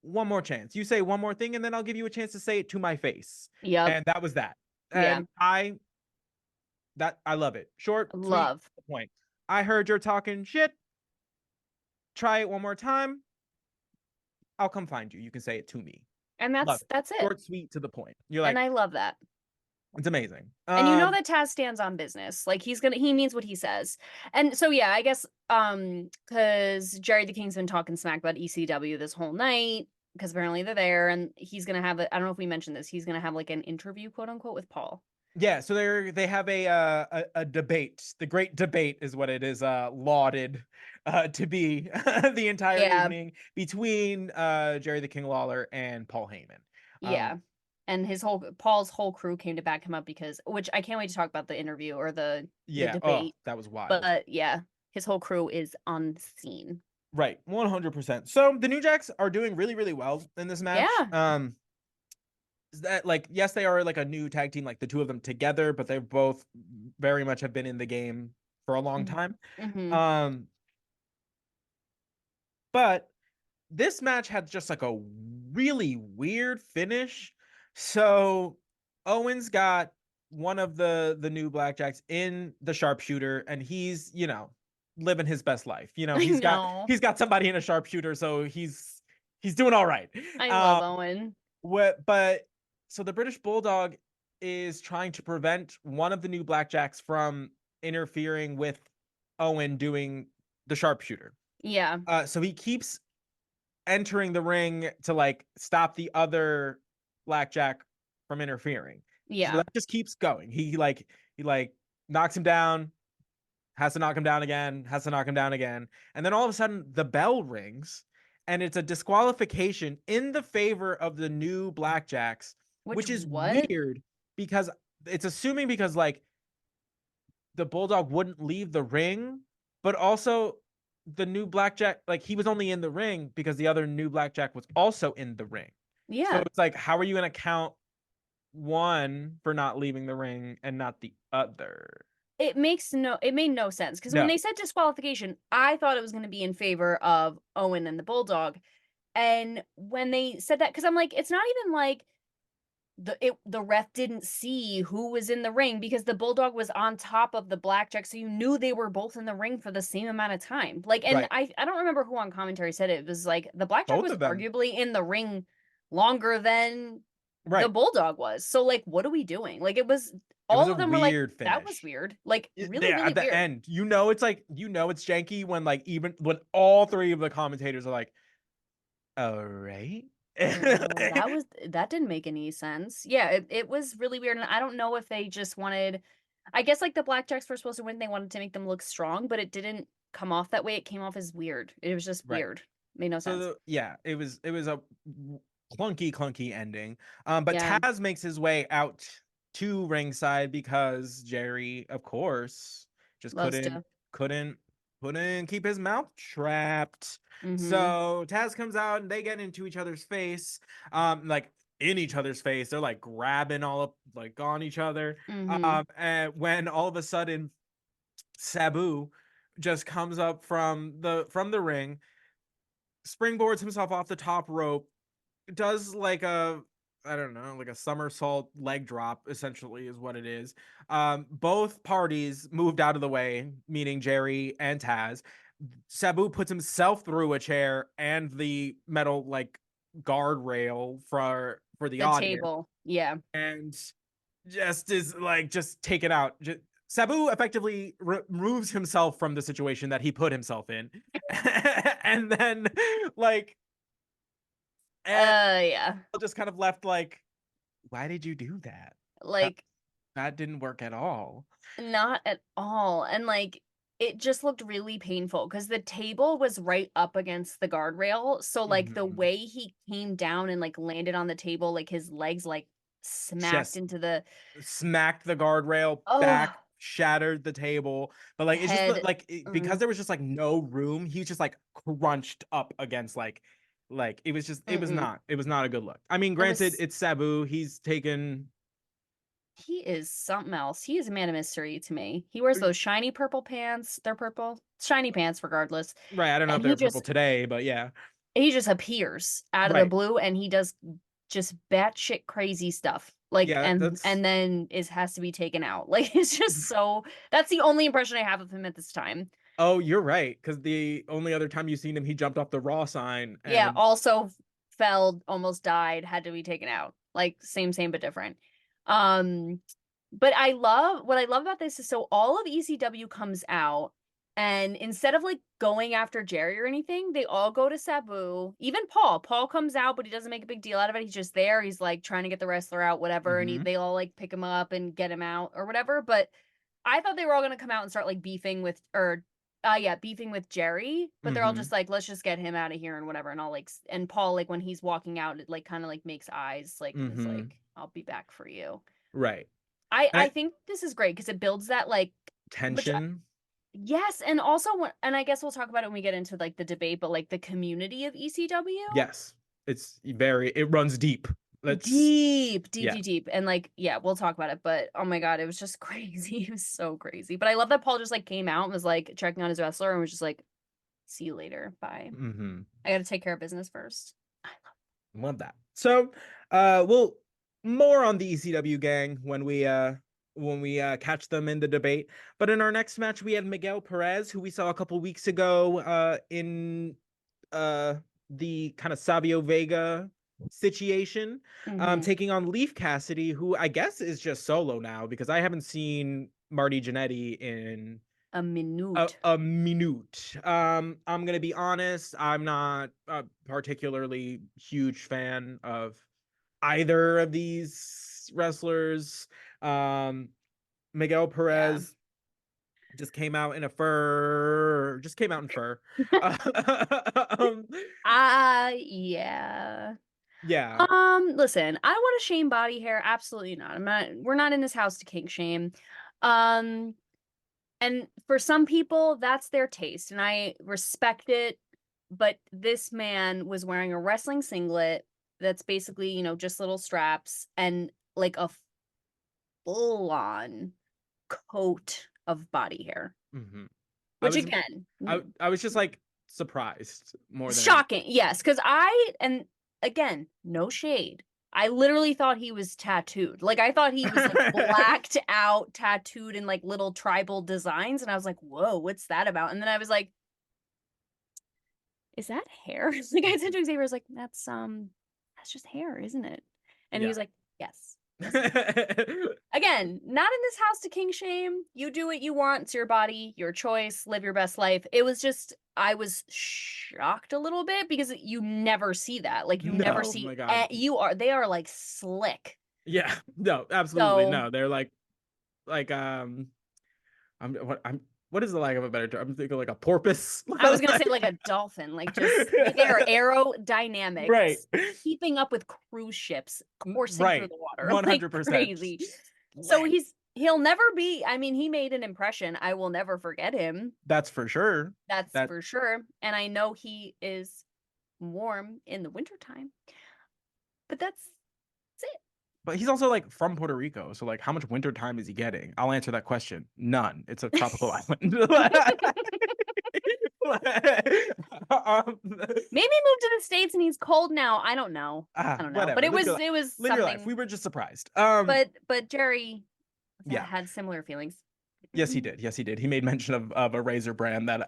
one more chance. You say one more thing, and then I'll give you a chance to say it to my face." Yep. And that was that. Yeah. And I love it. Short, sweet, to Love. the point. I heard you're talking shit. Try it one more time. I'll come find you. You can say it to me. And Love it. that's it. Short, sweet, to the point. You're And like, I love that. it's amazing. And you know that Taz stands on business. Like he means what he says. And so yeah, I guess because Jerry the King's been talking smack about ECW this whole night because apparently they're there and he's gonna have I don't know if we mentioned this, he's gonna have like an interview, quote unquote, with Paul. Yeah, so they have a debate. The great debate is what it is lauded to be the entire Yeah. evening between Jerry the King Lawler and Paul Heyman. Yeah. And Paul's whole crew came to back him up because which I can't wait to talk about the interview or the Yeah, oh, debate. that was wild. But yeah, his whole crew is on scene. Right, 100%. So the New Jacks are doing really, really well in this match. Yeah. Is that like yes, they are like a new tag team, like the two of them together, but they both very much have been in the game for a long time. Mm-hmm. Um, but this match had just like a really weird finish. So Owens got one of the new blackjacks in the sharpshooter, and he's living his best life. I He's got know. he's got somebody in a sharpshooter, so he's doing all right. I love Owen. But so the British Bulldog is trying to prevent one of the new blackjacks from interfering with Owen doing the sharpshooter. Yeah. So he keeps entering the ring to like stop the other blackjack from interfering. So Yeah. that just keeps going. He knocks him down, has to knock him down again, has to knock him down again, and then all of a sudden the bell rings, and it's a disqualification in the favor of the new blackjacks, which is What? weird because it's assuming because like the Bulldog wouldn't leave the ring, but also the new blackjack, like he was only in the ring because the other new blackjack was also in the ring. So Yeah. it's like, how are you going to count one for not leaving the ring and not the other? It made no sense because when No, they said disqualification, I thought it was going to be in favor of Owen and the Bulldog. And when they said that, because I'm like, it's not even like the ref didn't see who was in the ring because the Bulldog was on top of the blackjack, so you knew they were both in the ring for the same amount of time. Like, and right. I don't remember who on commentary said it. It was like the blackjack Both was of them. arguably in the ring longer than the Right. bulldog was. So like, what are we doing? Like, it was It was all a of them were like, weird that was finish. weird. Like, really, There really at the weird. end, it's like, it's janky when like even when all three of the commentators are like, all right. That didn't make any sense. Yeah, it was really weird. And I don't know if they just wanted, I guess like the Blackjacks were supposed to win, they wanted to make them look strong, but it didn't come off that way. It came off as weird. It was just Right. weird. Made no So sense. it was a clunky ending. But Yeah, Taz makes his way out to ringside because Jerry, of course, just loves couldn't to. couldn't couldn't keep his mouth trapped. Mm-hmm. So Taz comes out and they get into each other's face, like in each other's face. They're like grabbing all up, like on each other. Mm-hmm. And when all of a sudden Sabu just comes up from the ring, springboards himself off the top rope, does like a, I don't know, like a somersault leg drop, essentially is what it is. Both parties moved out of the way, meaning Jerry and Taz. Sabu puts himself through a chair and the metal like guardrail for the The audience, table. Yeah. and just is like just take it out. Sabu effectively removes himself from the situation that he put himself in, and then like and Yeah. just kind of left like, why did you do that? That, Like, that didn't work at all. not at all. And like, it just looked really painful because the table was right up against the guardrail. So like the Mhm. way he came down and like landed on the table, like his legs like smacked Just into the smacked the guardrail oh back, shattered the table. But like it's just head. like because Mm, there was just like no room, he was just like crunched up against like mm-mm. it was not a good look. I mean, It granted, was it's Sabu. He's taken he is something else. He is a man of mystery to me. He wears those shiny purple pants. They're purple, shiny pants regardless. right. I don't know And if they're purple today, but yeah. he just appears out of the Right. blue and he does just batshit crazy stuff. Like Yeah, and that's then is has to be taken out. Like it's just so that's the only impression I have of him at this time. oh, you're right. Because the only other time you've seen him, he jumped off the Raw sign Yeah, and also fell, almost died, had to be taken out. Like same but different. Um but what I love about this is so all of ECW comes out and instead of like going after Jerry or anything, they all go to Sabu. Even Paul. Paul comes out, but he doesn't make a big deal out of it. He's just there. He's like trying to get the wrestler out, whatever, and Mhm. they all like pick him up and get him out or whatever. But I thought they were all gonna come out and start like beefing with or yeah, beefing with Jerry, but they're all just Mhm. like, let's just get him out of here and whatever. And I'll like, and Paul, like when he's walking out, it like kind of like makes eyes, like, and is Mhm. like, I'll be back for you. Right. I And think this is great because it builds that like, which tension. yes, and also and I guess we'll talk about it when we get into like the debate, but like the community of ECW, Yes. It runs deep. Let's yeah. deep, and like yeah, we'll talk about it. But oh my god, it was just crazy. It was so crazy. But I love that Paul just like came out and was like checking on his wrestler and was just like, see you later, bye. Mhm. I got to take care of business first. Love that. So, we'll more on the ECW gang when we catch them in the debate. But in our next match, we had Miguel Perez, who we saw a couple weeks ago, in uh the kind of Savio Vega situation, Mm-hmm. taking on Leaf Cassidy, who I guess is just solo now because I haven't seen Marty Jannetty in A a, minute. a minute. I'm gonna be honest. I'm not a particularly huge fan of either of these wrestlers. Um, Miguel Yeah. Perez just came out in fur. um, Yeah. yeah. Listen, I want to shame body hair. Absolutely not. We're not in this house to kink shame. Um, and for some people, that's their taste, and I respect it. But this man was wearing a wrestling singlet that's basically, just little straps and like a full on coat of body hair. hmm I Which was again, I was just like surprised more than anything. shocking. Yes, because and again, no shade. I literally thought he was tattooed. Like I thought he was like blacked out, tattooed in like little tribal designs, and I was like, "Whoa, what's that about?" And then I was like, "Is that hair?" Like I said to Xavier, I was like, "That's that's just hair, isn't it? And he Yeah. was like, yes. Again, not in this house to king shame. You do what you want. It's your body, your choice. Live your best life. It was just, I was shocked a little bit because you never see that. Like you never No, see. my God. They are like slick. Yeah, no, absolutely So no. They're like what is the lack of a better term? I'm thinking like a porpoise. I was gonna say like a dolphin, like just they are aerodynamic, Right. keeping up with cruise ships coursing through Right. the water, like 100%. crazy. So he'll never be. I mean, he made an impression. I will never forget him. That's for sure. That's for sure. And I know he is warm in the wintertime. But that's it. But he's also like from Puerto Rico, so like how much winter time is he getting? I'll answer that question. None. It's a tropical island. Maybe he moved to the States and he's cold now. I don't know. I don't know. Whatever. But it was Live your something. life. We were just surprised. But Jerry yeah, had similar feelings. Yes, he did. Yes, he did. He made mention of a razor brand that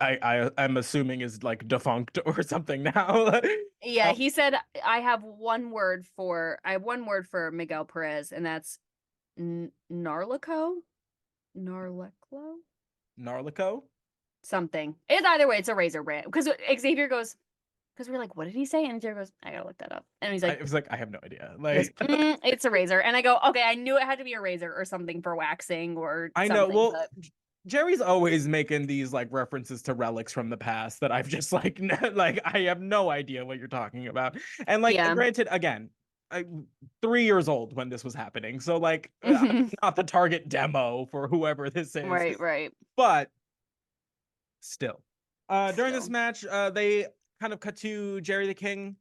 I'm assuming is like defunct or something now. Yeah, he said I have one word for Miguel Perez, and that's Narlico? Narlico? Something. It's either way, it's a razor brand. Because Xavier goes, because we're like, what did he say? And Xavier goes, I gotta look that up. And he's like, I was like, I have no idea. Goes, Like, it's a razor. And I go, okay, I knew it had to be a razor or something for waxing or I something. know. Well, but... Jerry's always making these like references to relics from the past that I've just like like I have no idea what you're talking about. And like, granted, again, I'm 3 years old when this was happening, so like, I'm not the target demo for whoever this is. Right. But still, during this match, they kind of cut to Jerry the King,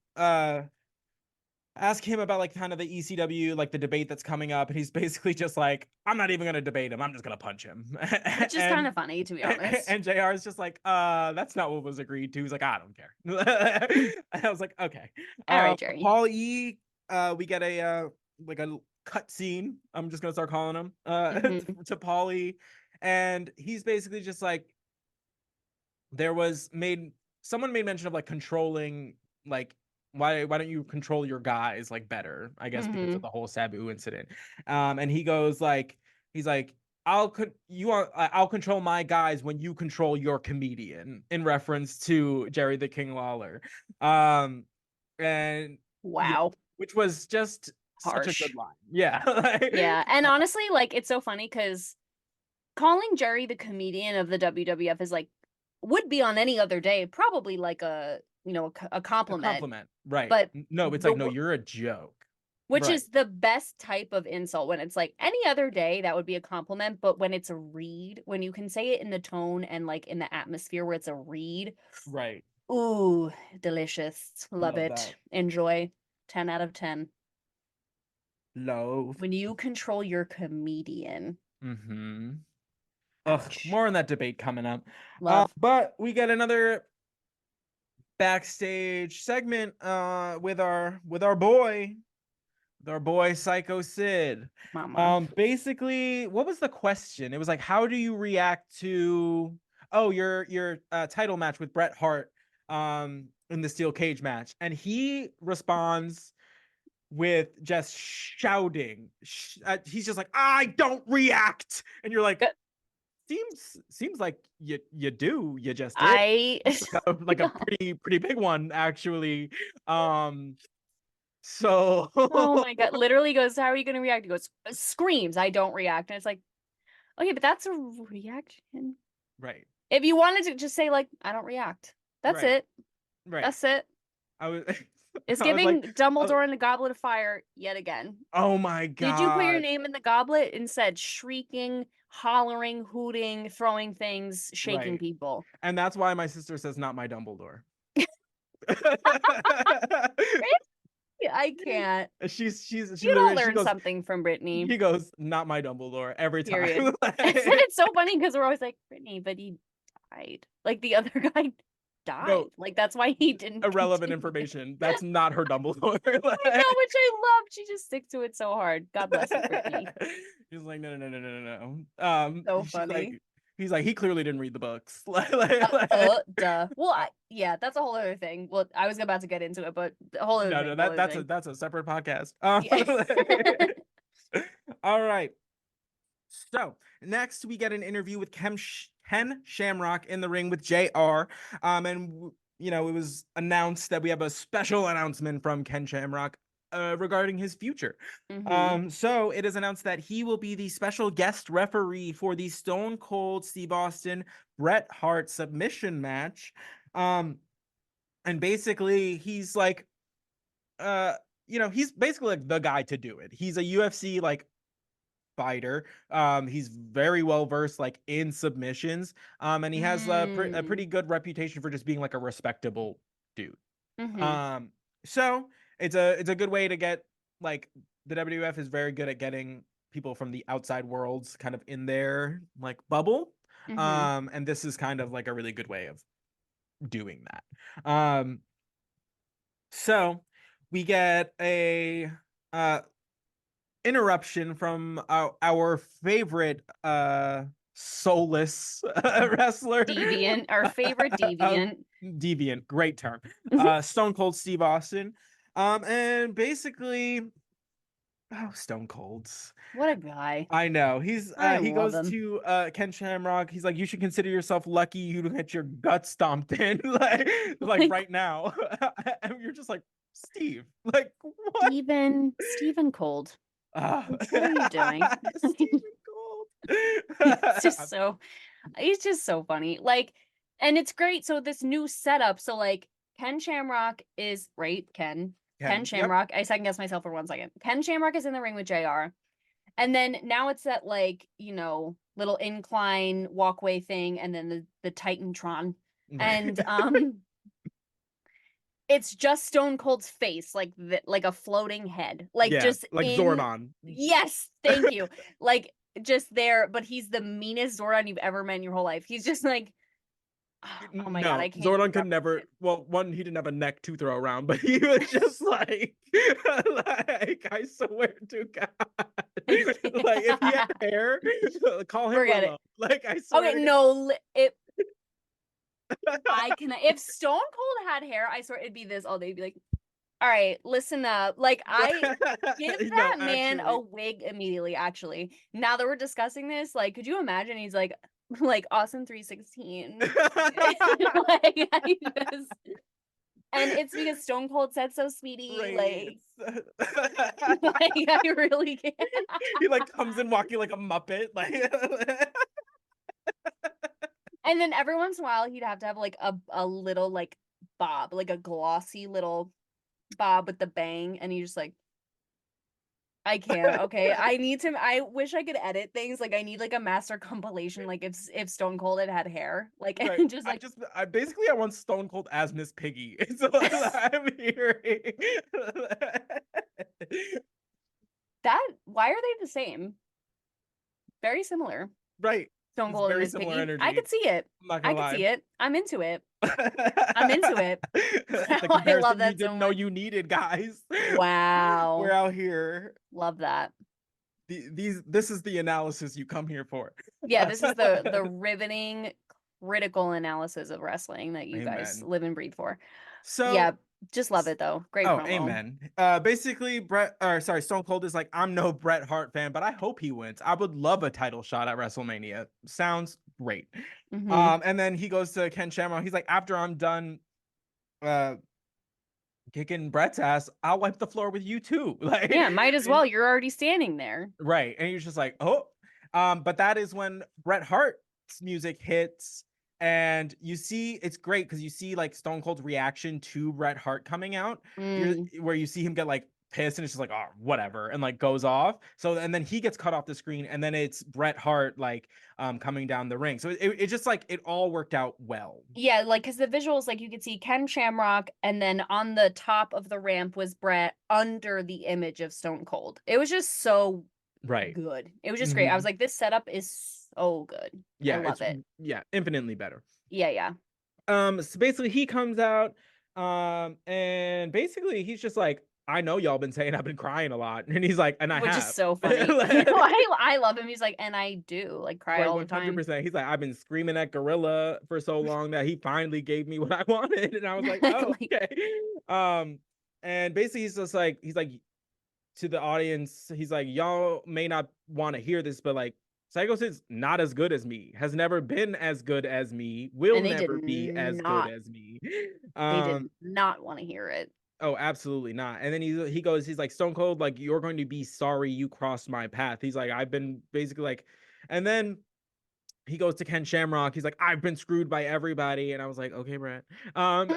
ask him about like kind of the ECW, like the debate that's coming up, and he's basically just like, I'm not even gonna debate him, I'm just gonna punch him. Which is kind of funny, to be honest. And JR is just like, that's not what was agreed to. He's like, I don't care. And I was like, okay. All right, Jerry. Paul E, we get a like a cut scene, I'm just gonna start calling him, to Paul E, and he's basically just like, someone made mention of like controlling, like, why don't you control your guys like better, I guess, because of the whole Sabu incident. And he goes like, he's like, I'll control my guys when you control your comedian, in reference to Jerry the King Lawler. And wow, which was just harsh. Such a good line. Yeah. Yeah. And honestly, like, it's so funny because calling Jerry the comedian of the WWF is like, would be on any other day probably like a compliment. A compliment, right? But no, it's like, no, you're a joke. Which is the best type of insult. When it's like any other day, that would be a compliment. But when it's a read, when you can say it in the tone and like in the atmosphere where it's a read. Right. Ooh, delicious. Love it. That. Enjoy. 10 out of 10. Love. When you control your comedian. Ugh, more on that debate coming up. Love. But we get another backstage segment with our boy Sycho Sid. Mama. Basically, what was the question? It was like, how do you react to your title match with Bret Hart in the steel cage match? And he responds with just shouting. He's just like, I don't react. And you're like, seems like you do. You just did. Like a pretty big one, actually. So oh my god, literally goes, how are you gonna react? He goes, screams, I don't react. And it's like, okay, but that's a reaction, right? If you wanted to just say like, I don't react, that's it, right? That's it. It's giving like, Dumbledore in the Goblet of Fire yet again. Oh my god, did you put your name in the goblet? Instead, shrieking, hollering, hooting, throwing things, shaking people. And that's why my sister says, not my Dumbledore. I can't. She's you don't learn something from Brittany. He goes, not my Dumbledore, every time. It's so funny because we're always like, Brittany, but he died. Like the other guy died. No, like that's why he didn't. Irrelevant information. That's not her Dumbledore. I know, which I love. She just sticks to it so hard. God bless you, Brittany. He's like, no. So funny. Like, He's like, he clearly didn't read the books. Duh. Well, yeah, that's a whole other thing. Well, I was about to get into it, but a whole other thing. No, that's a separate podcast. Yeah. All right. So next we get an interview with Ken Shamrock in the ring with JR. And you know, it was announced that we have a special announcement from Ken Shamrock regarding his future. So it is announced that he will be the special guest referee for the Stone Cold Steve Austin Bret Hart submission match. And basically he's like, you know, he's basically like the guy to do it. He's a UFC like fighter. He's very well versed like in submissions. And he has a pretty good reputation for just being like a respectable dude. So it's a good way to get, like, the WWF is very good at getting people from the outside worlds kind of in their like bubble. And this is kind of like a really good way of doing that. So we get a interruption from our favorite soulless wrestler, Deviant, our favorite deviant. Deviant, great term. Stone Cold Steve Austin. And basically, Stone Cold's What a guy. I know. He goes him. to Ken Shamrock. He's like, you should consider yourself lucky you don't get your guts stomped in like right now. And you're just like, Steve, like, what? Stephen Cold. What are you doing? Stephen Cold. He's just so funny. Like, and it's great. So this new setup. So like Ken Shamrock is right. Ken Shamrock. Yep. I second guessed myself for 1 second. Ken Shamrock is in the ring with JR. And then now it's that, like, you know, little incline walkway thing, and then the Titantron. And it's just Stone Cold's face, like a floating head. Like, yeah, just like Zordon. Yes, thank you. Like, just there, but he's the meanest Zordon you've ever met in your whole life. He's just like, oh my God, I can't. Zordon could never. Well, one, he didn't have a neck to throw around, but he was just like, like, I swear to God, like, if he had hair, call him. Forget Willow. It. Like, I swear. Okay, no, if Stone Cold had hair, I swear it'd be this all day. It'd be like, all right, listen up. Like, I give that man a wig immediately, actually. Now that we're discussing this, like, could you imagine he's like Austin 316? Like, and it's because Stone Cold said so, sweetie. Right. Like I really can't. He like comes in walking like a Muppet, like. And then every once in a while, he'd have to have like a little like bob, like a glossy little bob with the bang, and he's just like, I can't. Okay, I wish I could edit things. Like, I need like a master compilation. Like, if Stone Cold had hair, like, right. just like, I basically want Stone Cold as Miss Piggy. It's what I'm hearing. Why are they the same? Very similar, right? Stone Cold and Miss Piggy. Energy. I could see it. I could see it. I'm into it. I'm into it. I love that. You didn't know you needed, guys. Wow. We're out here. Love that. This is the analysis you come here for. Yeah, this is the riveting, critical analysis of wrestling that you guys live and breathe for. So yeah, just love it though. Great promo. Amen. Basically, Stone Cold is like, I'm no Bret Hart fan, but I hope he wins. I would love a title shot at WrestleMania. Sounds great. And then he goes to Ken Shamrock. He's like, after I'm done kicking Bret's ass, I'll wipe the floor with you too. Like, yeah, might as well. You're already standing there. Right. And you're just like, oh. But that is when Bret Hart's music hits. And you see, it's great because you see like Stone Cold's reaction to Bret Hart coming out, where you see him get like pissed and it's just like, oh, whatever, and like goes off. So, and then he gets cut off the screen, and then it's Bret Hart like coming down the ring. So it just like, it all worked out well. Yeah, like, because the visuals, like, you could see Ken Shamrock, and then on the top of the ramp was Bret under the image of Stone Cold. It was just so good. It was just great. I was like, this setup is so good. Yeah, I love it. Yeah, infinitely better. Yeah. So basically he comes out, and basically he's just like, I know y'all been saying I've been crying a lot. And he's like, and I which is have. so funny. Like, I love him. He's like, and I do like cry like all the time. 100%. He's like, I've been screaming at Gorilla for so long that he finally gave me what I wanted. And I was like, oh, Like, okay. And basically he's just like, he's like to the audience, he's like, y'all may not want to hear this, but like Psycho Sid's not as good as me, has never been as good as me, will and they did never be as good not. as me. They did not want to hear it. Oh, absolutely not. And then he goes, he's like, Stone Cold, like, you're going to be sorry you crossed my path. He's like, I've been basically like, and then he goes to Ken Shamrock. He's like, I've been screwed by everybody. And I was like, okay, Brett. And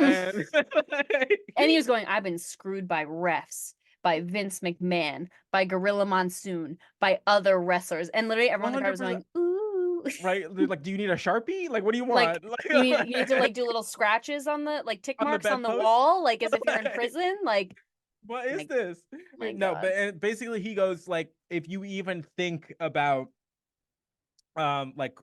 And he was going, I've been screwed by refs, by Vince McMahon, by Gorilla Monsoon, by other wrestlers. And literally everyone in the crowd was 100%. going, ooh. Right? Like, do you need a Sharpie? Like, what do you Like want? Like, you need to like do little scratches on the like tick on the marks on the bedpost? wall, like as if you're in Like, prison. Like, what is my, this? my No, God. but basically he goes like, if you even think about like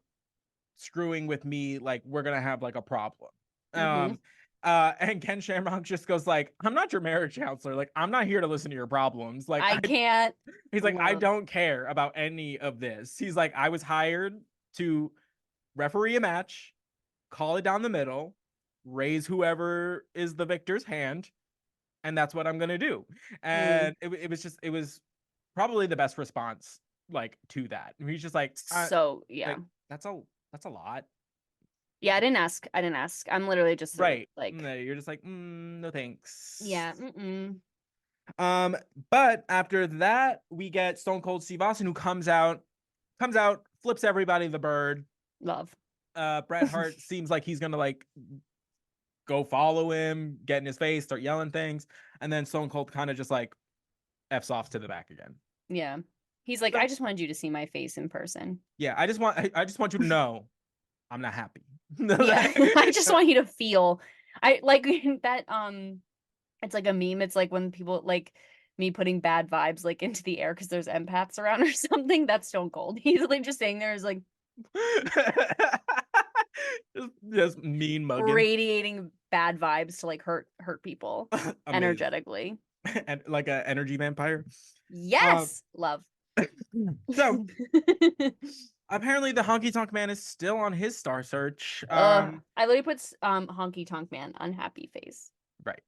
screwing with me, like we're gonna have like a problem. Mm-hmm. And Ken Shamrock just goes like, I'm not your marriage counselor. Like, I'm not here to listen to your problems. Like, I can't he's like, I love. don't care about any of this. He's like, I was hired to referee a match, call it down the middle, raise whoever is the victor's hand, and that's what I'm gonna do. And it was probably the best response like to that. He's just like, So yeah. like that's a lot. Yeah, I didn't ask. I didn't ask. I'm literally just Right. like, No, you're just like, no thanks. yeah, mm-mm. But after that, we get Stone Cold Steve Austin, who comes out, flips everybody the bird. Love. Bret Hart seems like he's gonna like go follow him, get in his face, start yelling things, and then Stone Cold kind of just like f's off to the back again. Yeah. He's like, So, I just wanted you to see my face in person. yeah, I just want you to know I'm not happy. Yeah. I just want you to feel. I like that it's like a meme. It's like when people like me putting bad vibes like into the air because there's empaths around or something. That's Stone Cold. He's like just saying there is like just mean mugging, radiating bad vibes to like hurt people energetically. And like an energy vampire. Yes, love. So apparently the Honky Tonk Man is still on his star search. I literally puts Honky Tonk Man unhappy face. Right.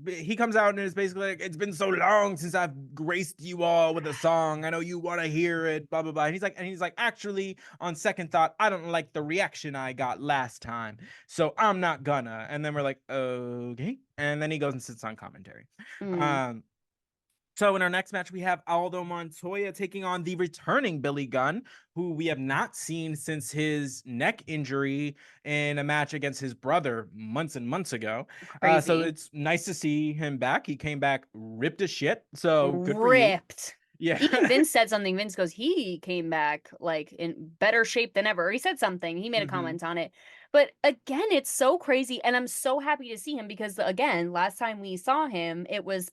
He comes out and is basically like, it's been so long since I've graced you all with a song. I know you want to hear it, blah blah blah. And he's like, actually, on second thought, I don't like the reaction I got last time, so I'm not gonna. And then we're like, okay. And then he goes and sits on commentary. So in our next match, we have Aldo Montoya taking on the returning Billy Gunn, who we have not seen since his neck injury in a match against his brother months and months ago. So it's nice to see him back. He came back ripped as shit. So good for you. Ripped. Yeah. Even Vince said something. Vince goes, he came back like in better shape than ever. He said something. He made a comment on it. But again, it's so crazy. And I'm so happy to see him because, again, last time we saw him, it was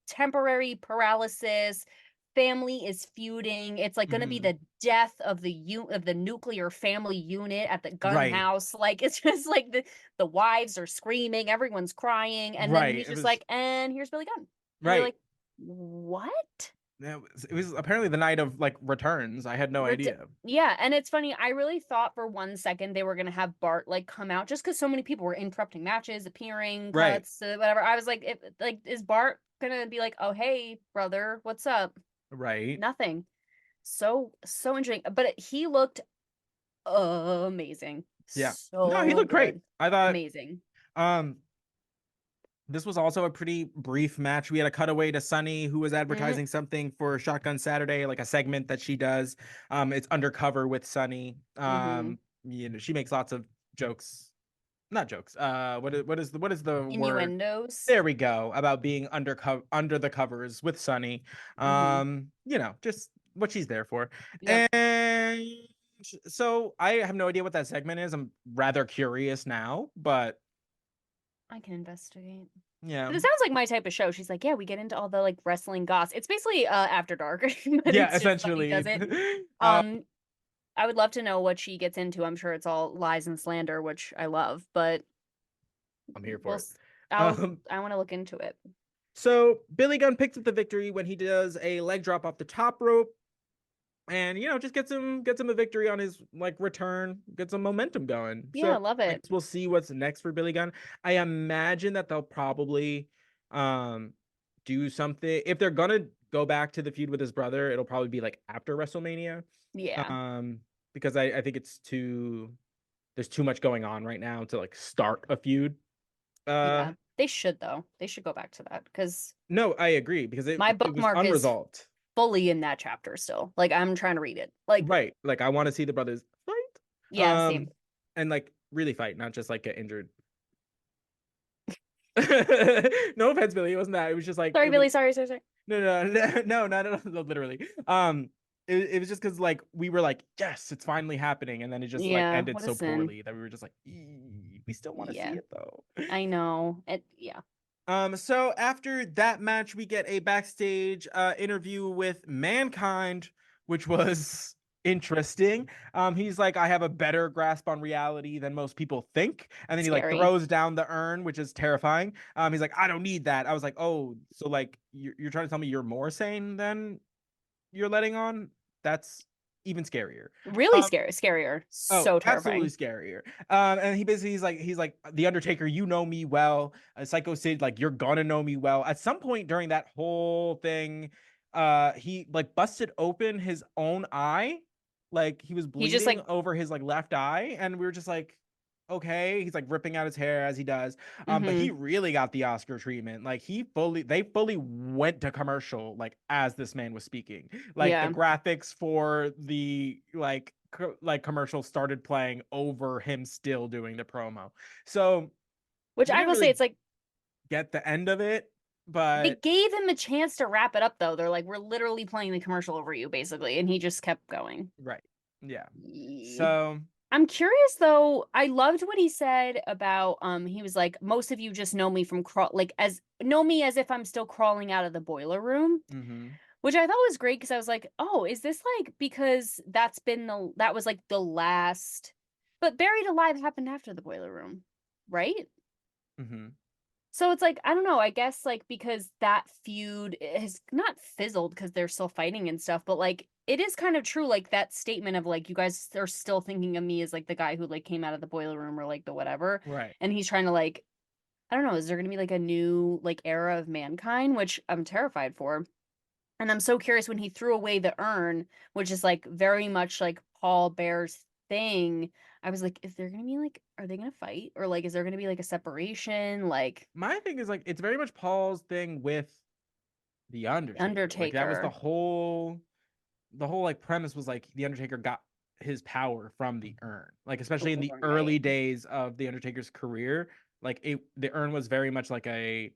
temporary paralysis. Family is feuding. It's like going to be the death of the nuclear family unit at the gun house. Like it's just like the wives are screaming, everyone's crying, and then he's just like, and here's Billy Gunn. And you're like, what? It was apparently the night of like returns. I had no idea. Yeah, and it's funny. I really thought for 1 second they were gonna have Bart like come out just because so many people were interrupting matches, appearing, cuts, whatever. I was like, is Bart gonna be like, oh hey brother, what's up? Right. Nothing. So interesting. But he looked amazing. Yeah. So no, he looked great. I thought amazing. This was also a pretty brief match. We had a cutaway to Sunny, who was advertising something for Shotgun Saturday, like a segment that she does. It's undercover with Sunny. You know, she makes lots of jokes. Not jokes. What is the innuendos word? There we go. About being under the covers with Sunny. You know, just what she's there for. Yep. And so I have no idea what that segment is. I'm rather curious now, but I can investigate. Yeah. But it sounds like my type of show. She's like, yeah, we get into all the like wrestling goss. It's basically After Dark. Yeah, essentially. Does it? I would love to know what she gets into. I'm sure it's all lies and slander, which I love, but I'm here for it. I want to look into it. So Billy Gunn picks up the victory when he does a leg drop off the top rope, and just gets him a victory on his like return, gets some momentum going. Yeah, So love I it. guess we'll see what's next for Billy Gunn. I imagine that they'll probably um do something if they're gonna go back to the feud with his brother. It'll probably be like after WrestleMania, Yeah. because I think there's too much going on right now to like start a feud. Yeah. They should though. They should go back to that because No, I agree because my it was bookmark is unresolved. fully in that chapter still. Like I'm trying to read it. Like, Right. Like I want to see the brothers fight. yeah, same. And like really fight, not just like get injured. No offense, Billy. It wasn't that. It was just like Sorry, it was Billy. Sorry. no, not at all, literally. It was just because like we were like, yes, it's finally happening, and then it just like Yeah, ended what a so sin. poorly that we were just like, we still want to see Yeah, it though. I know. Yeah. So after that match, we get a backstage interview with Mankind, which was interesting. He's like, I have a better grasp on reality than most people think. And then he like Scary. throws down the urn, which is terrifying. He's like, I don't need that. I was like, oh, so like you're trying to tell me you're more sane than you're letting on? That's even scarier. Really Um, scarier. Oh, So absolutely terrifying. scarier. And he basically he's like the Undertaker, you know me well. Sycho Sid, like you're gonna know me well. At some point during that whole thing, he like busted open his own eye, like he was He just bleeding like, over his like left eye, and we were just like, okay. He's like ripping out his hair as he does. But he mm-hmm. really got the Oscar treatment. Like they fully went to commercial like as this man was speaking. Like the Yeah. graphics for the like commercial started playing over him still doing the promo. So Which we I didn't will say, really it's like get the end of it, they but gave him a chance to wrap it up though. They're like, we're literally playing the commercial over you, basically, and he just kept going. right. Yeah. Ye- So I'm curious though. I loved what he said about he was like, most of you just know me from know me as if I'm still crawling out of the boiler room, mhm. which I thought was great because I was like, oh, is this like because that was like the last, but Buried Alive happened after the boiler room, right? Mhm. So it's like, I don't know, I guess like because that feud has not fizzled because they're still fighting and stuff, but like it is kind of true, like that statement of like you guys are still thinking of me as like the guy who like came out of the boiler room or like the whatever. Right. And he's trying to like, I don't know, is there gonna be like a new like era of Mankind, which I'm terrified for. And I'm so curious when he threw away the urn, which is like very much like Paul Bear's thing. I was like, is there gonna be like, are they gonna fight? Or like, is there gonna be like a separation? Like, My thing is like it's very much Paul's thing with the Undertaker. Like that was Undertaker. the whole like premise was like the Undertaker got his power from the urn. Like especially in the early Right. days of the Undertaker's career, like the urn was very much like a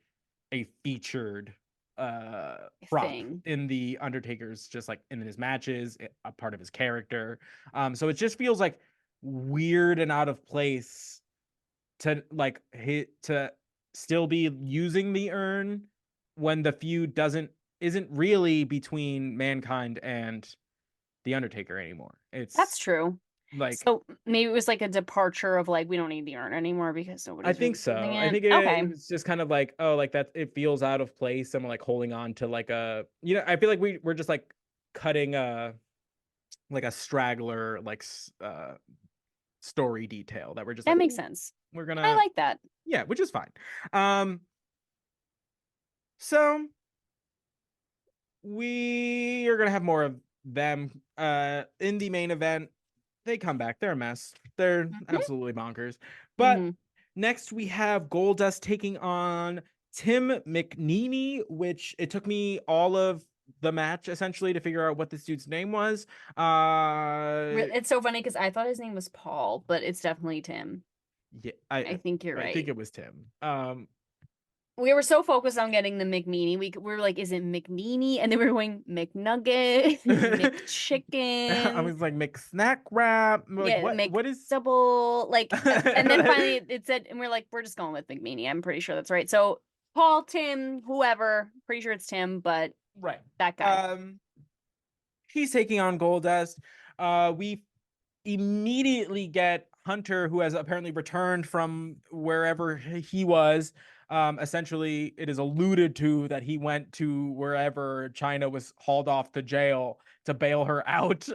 featured prop Thing. in the Undertaker's just like in his matches, a part of his character. So it just feels like weird and out of place to like hit to still be using the urn when the feud doesn't isn't really between Mankind and the Undertaker anymore. That's It's true. like So maybe it was like a departure of like, we don't need the urn anymore because I nobody's think really using so. I it. think it Okay. was just kind of like, oh, like that it feels out of place and we're like holding on to like I feel like we're just like cutting a straggler like story detail that we're just That like, makes "Ooh, sense. we're I gonna like that. yeah, which is fine. Um so we are gonna have more of them in the main event. They come back, they're a mess, they're Hmm. absolutely bonkers. But Hmm. next we have Goldust taking on Tim McNeely, which it took me all of the match essentially to figure out what this dude's name was. It's so funny because I thought his name was Paul, but it's definitely Tim. Yeah, I think you're I think right. it was Tim. We were so focused on getting the McMeany. We were like, is it McNeely? And then we were going McNugget, I McChicken. was like McSnack wrap. Like Yeah, what is McDouble. Like, and then finally it said, and we're like, we're just going with McMeany. I'm pretty sure that's right. So Paul, Tim, whoever, pretty sure it's Tim, but right. that guy. Um he's taking on Goldust. We immediately get Hunter, who has apparently returned from wherever he was. Essentially, it is alluded to that he went to wherever Chyna was hauled off to jail to bail her out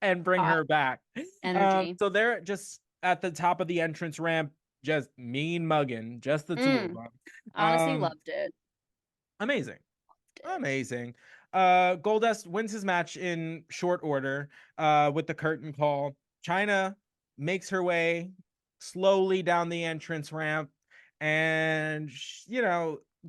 and bring Hot her back. energy. So they're just at the top of the entrance ramp, just mean mugging, just the two of Mm, them. honestly, loved it. Amazing. Loved it. Amazing. Goldust wins his match in short order with the curtain call. Chyna makes her way slowly down the entrance ramp, and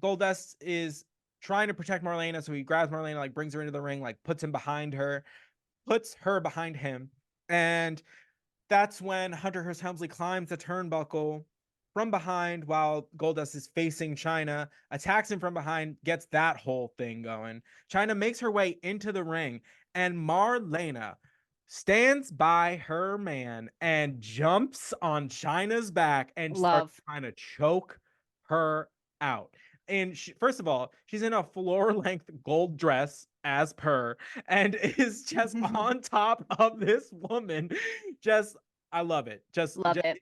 Goldust is trying to protect Marlena, so he grabs Marlena, like brings her into the ring, like puts her behind him, and that's when Hunter Hearst Helmsley climbs the turnbuckle from behind while Goldust is facing Chyna, attacks him from behind, gets that whole thing going. Chyna makes her way into the ring, and Marlena stands by her man and jumps on Chyna's back and starts Love. trying to choke her out. And first of all, she's in a floor-length gold dress as per, and is just on top of this woman. Just, I love it. Love it.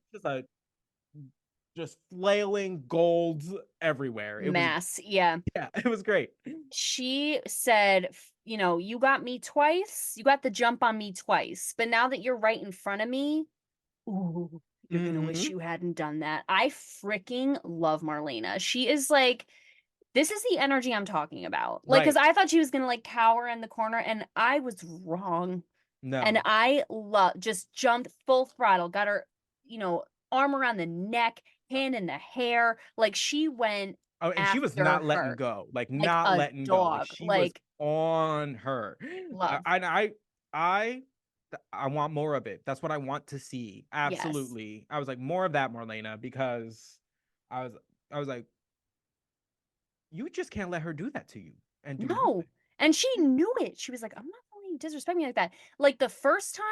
Just flailing golds everywhere. It was, Mass. Yeah. yeah, it was great. She said, you got me twice. You got the jump on me twice. But now that you're right in front of me, ooh, you're gonna wish Mm-hmm. you hadn't done that. I freaking love Marlena. She is like, this is the energy I'm talking about. Like, because Right. I thought she was gonna like cower in the corner, and I was wrong. And No. I love just jumped full throttle, got her, arm around the neck, hand in the hair. Like she went Oh, and she was after not letting her go. Like like not a letting go. Like dog. she was Like, on her. love. I I want more of it. That's what I want to see. Yes. Absolutely. I was like, more of that, Marlena, because I was I was like, you just can't let her do that to you and do No. nothing. And she knew it. She was like, I'm not letting you disrespect me like that. Like the first time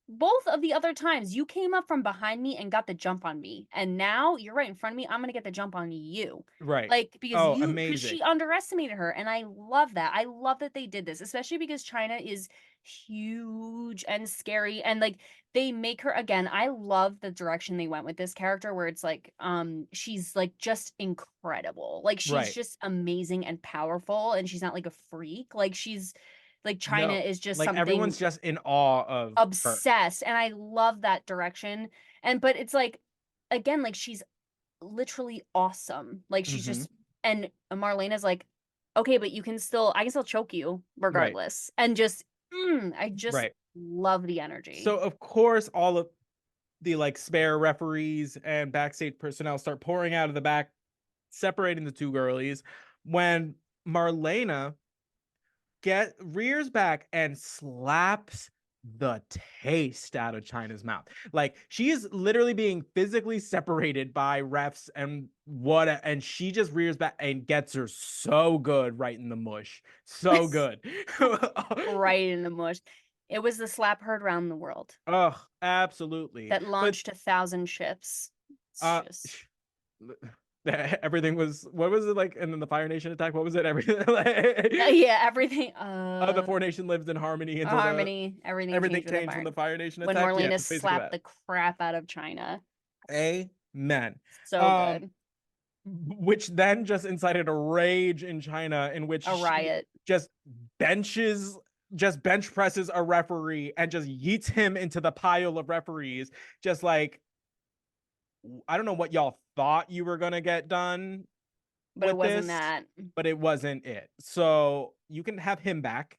both of the other times you came up from behind me and got the jump on me. And now you're right in front of me. I'm gonna get the jump on you. Right. Like Oh, because amazing. she underestimated her. And I love that. I love that they did this, especially because China is huge and scary. And like they make her again. I love the direction they went with this character where it's like she's like just incredible. Like she's Right. just amazing and powerful and she's not like a freak. Like she's like China No. is just Like something everyone's just in awe of her. obsessed and I love that direction. And but it's like again like she's literally awesome. Like she's Mm-hmm. just and Marlena's like okay, but I can still choke you Right. regardless. And just I just Right. love the energy. So of course all of the like spare referees and backstage personnel start pouring out of the back, separating the two girlies when Marlena rears back and slaps the taste out of Chyna's mouth. Like she is literally being physically separated by refs and she just rears back and gets her so good right in the mush. So good. Right in the mush. It was the slap heard round the world Oh, absolutely. that But launched 1,000 ships. It's uh just everything was, what was it like, and then the Fire Nation attack, what was it, everything like, yeah, everything. the Four Nation lived in harmony until the Harmony. Everything everything changed with the changed when fire. the Fire Nation When attacked. Yeah, Marlena it's basically slapped that. the crap out of China. Amen. So um good. which then just incited a rage in China, in which A she riot. just benches bench presses a referee and just yeets him into the pile of referees, just like, I don't know what y'all thought you were gonna get done But it with wasn't this, that. but it wasn't it. So you can have him back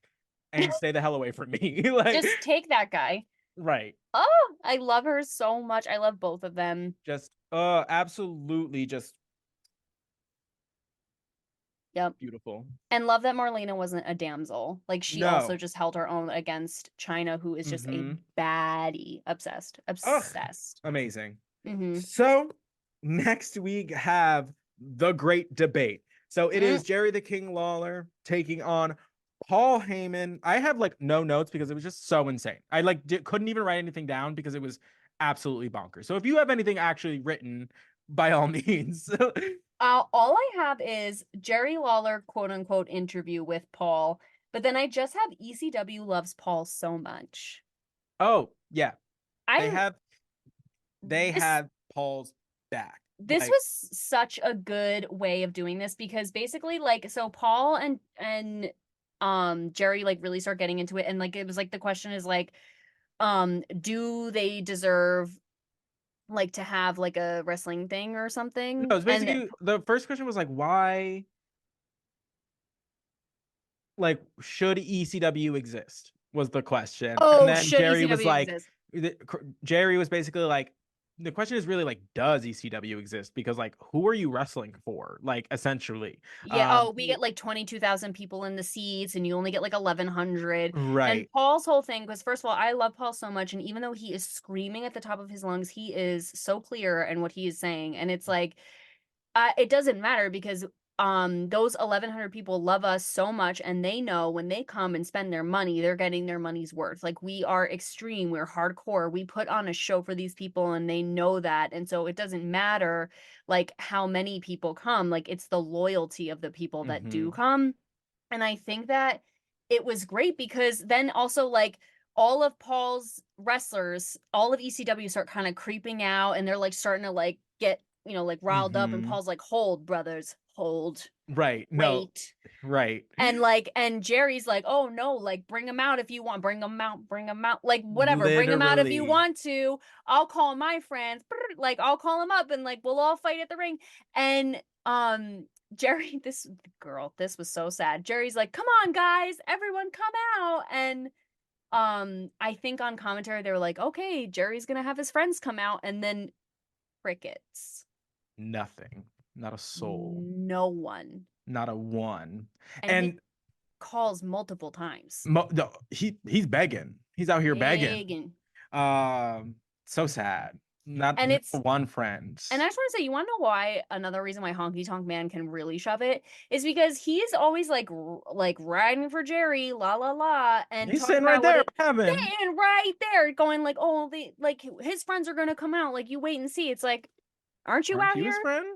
and stay the hell away from me. Like, Just take that guy. right. Oh, I love her so much. I love both of them. Just absolutely just Yep. beautiful. And love that Marlena wasn't a damsel. Like she also No. just held her own against China, who is just a Mm-hmm. baddie. Obsessed. Ugh, Obsessed. amazing. Mm-hmm. So next week have the great debate. So it is Jerry the King Lawler taking on Paul Heyman. I have like no notes because it was just so insane. I like couldn't even write anything down because it was absolutely bonkers. So if you have anything actually written, by all means. All I have is Jerry Lawler, quote unquote, interview with Paul, but then I just have ECW loves Paul so much. Oh, yeah. They I have they this have Paul's back. this Like, was such a good way of doing this because basically like so Paul and Jerry like really start getting into it and like it was like the question is like do they deserve like to have like a wrestling thing or no, something? it's And basically the first question was like, why, like, should ECW exist? Was the question. And oh, then should Jerry was ECW like, exist? Jerry was basically like, the question is really like, does ECW exist? Because like, who are you wrestling for? Like, essentially. Yeah, oh, we get like 22,000 people in the seats and you only get like 1,100. And Right. Paul's whole thing was, first of all, I love Paul so much. And even though he is screaming at the top of his lungs, he is so clear in what he is saying. And it's like, it doesn't matter because those 1,100 people love us so much and they know when they come and spend their money they're getting their money's worth. Like we are extreme, we're hardcore, we put on a show for these people and they know that, and so it doesn't matter like how many people come, like it's the loyalty of the people that do Mm-hmm. come. And I think that it was great because then also like all of Paul's wrestlers, all of ECW start kind of creeping out and they're like starting to like get, like riled up and Mm-hmm. Paul's like, "Hold, brothers, hold. Right. No. Wait." Right. And Jerry's like, "Oh no, like bring them out if you want. Bring them out, bring them out. Like whatever, bring them out if you Literally. want to. I'll call my friends. Like I'll call them up and like we'll all fight at the ring." And Jerry, this girl, this was so sad. Jerry's like, "Come on, guys, everyone come out." And I think on commentary they were like, "Okay, Jerry's gonna have his friends come out," and then crickets. Nothing. Not a soul. No one. Not a one. And he And calls multiple times. no, he's begging. He's out here begging. Begging. So sad. Not And it's one friend. and I just want to say, you want to know why another reason why Honky Tonk Man can really shove it is because he's always like like riding for Jerry, la la la, and He's talking sitting right about what there. it What happened? sitting right there, going like, oh, like his friends are gonna come out, like you wait and see. It's like, aren't you Aren't out you his here? friend?